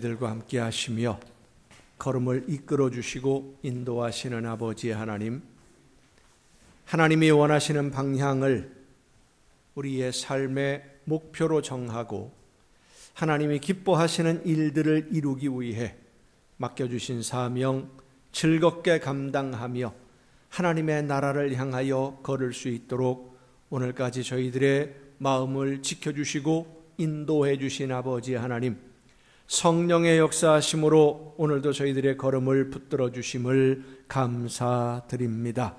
저희들과 함께 하시며 걸음을 이끌어 주시고 인도하시는 아버지 하나님, 하나님이 원하시는 방향을 우리의 삶의 목표로 정하고 하나님이 기뻐하시는 일들을 이루기 위해 맡겨주신 사명 즐겁게 감당하며 하나님의 나라를 향하여 걸을 수 있도록 오늘까지 저희들의 마음을 지켜주시고 인도해 주신 아버지 하나님, 성령의 역사하심으로 오늘도 저희들의 걸음을 붙들어 주심을 감사드립니다.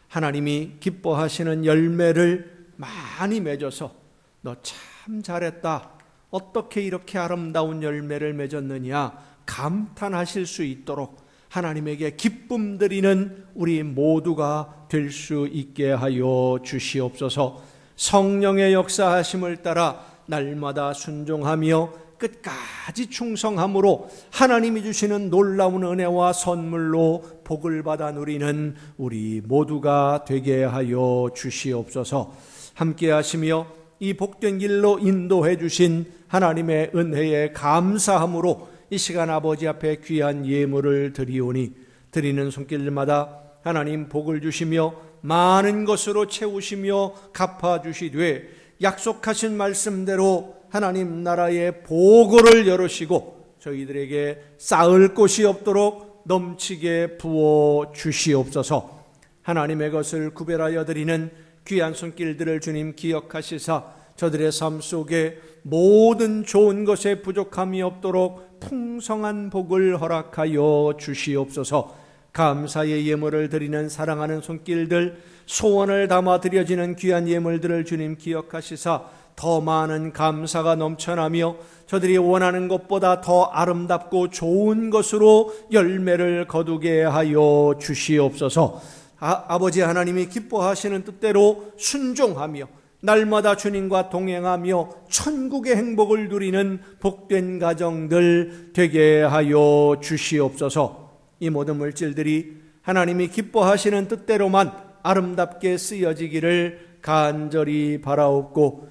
하나님이 기뻐하시는 열매를 많이 맺어서 너 참 잘했다, 어떻게 이렇게 아름다운 열매를 맺었느냐 감탄하실 수 있도록 하나님에게 기쁨 드리는 우리 모두가 될 수 있게 하여 주시옵소서. 성령의 역사하심을 따라 날마다 순종하며 끝까지 충성함으로 하나님이 주시는 놀라운 은혜와 선물로 복을 받아 누리는 우리 모두가 되게 하여 주시옵소서. 함께 하시며 이 복된 길로 인도해 주신 하나님의 은혜에 감사함으로 이 시간 아버지 앞에 귀한 예물을 드리오니 드리는 손길마다 하나님 복을 주시며 많은 것으로 채우시며 갚아주시되 약속하신 말씀대로 하나님 나라의 보고를 열으시고 저희들에게 쌓을 곳이 없도록 넘치게 부어 주시옵소서. 하나님의 것을 구별하여 드리는 귀한 손길들을 주님 기억하시사 저들의 삶 속에 모든 좋은 것에 부족함이 없도록 풍성한 복을 허락하여 주시옵소서. 감사의 예물을 드리는 사랑하는 손길들, 소원을 담아 드려지는 귀한 예물들을 주님 기억하시사 더 많은 감사가 넘쳐나며 저들이 원하는 것보다 더 아름답고 좋은 것으로 열매를 거두게 하여 주시옵소서. 아버지 하나님이 기뻐하시는 뜻대로 순종하며 날마다 주님과 동행하며 천국의 행복을 누리는 복된 가정들 되게 하여 주시옵소서. 이 모든 물질들이 하나님이 기뻐하시는 뜻대로만 아름답게 쓰여지기를 간절히 바라옵고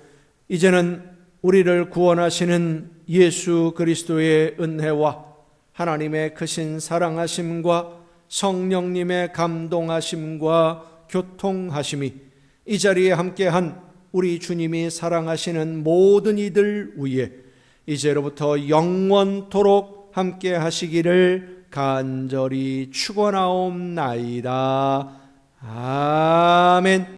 이제는 우리를 구원하시는 예수 그리스도의 은혜와 하나님의 크신 사랑하심과 성령님의 감동하심과 교통하심이 이 자리에 함께한 우리 주님이 사랑하시는 모든 이들 위에 이제로부터 영원토록 함께 하시기를 간절히 축원하옵나이다. 아멘.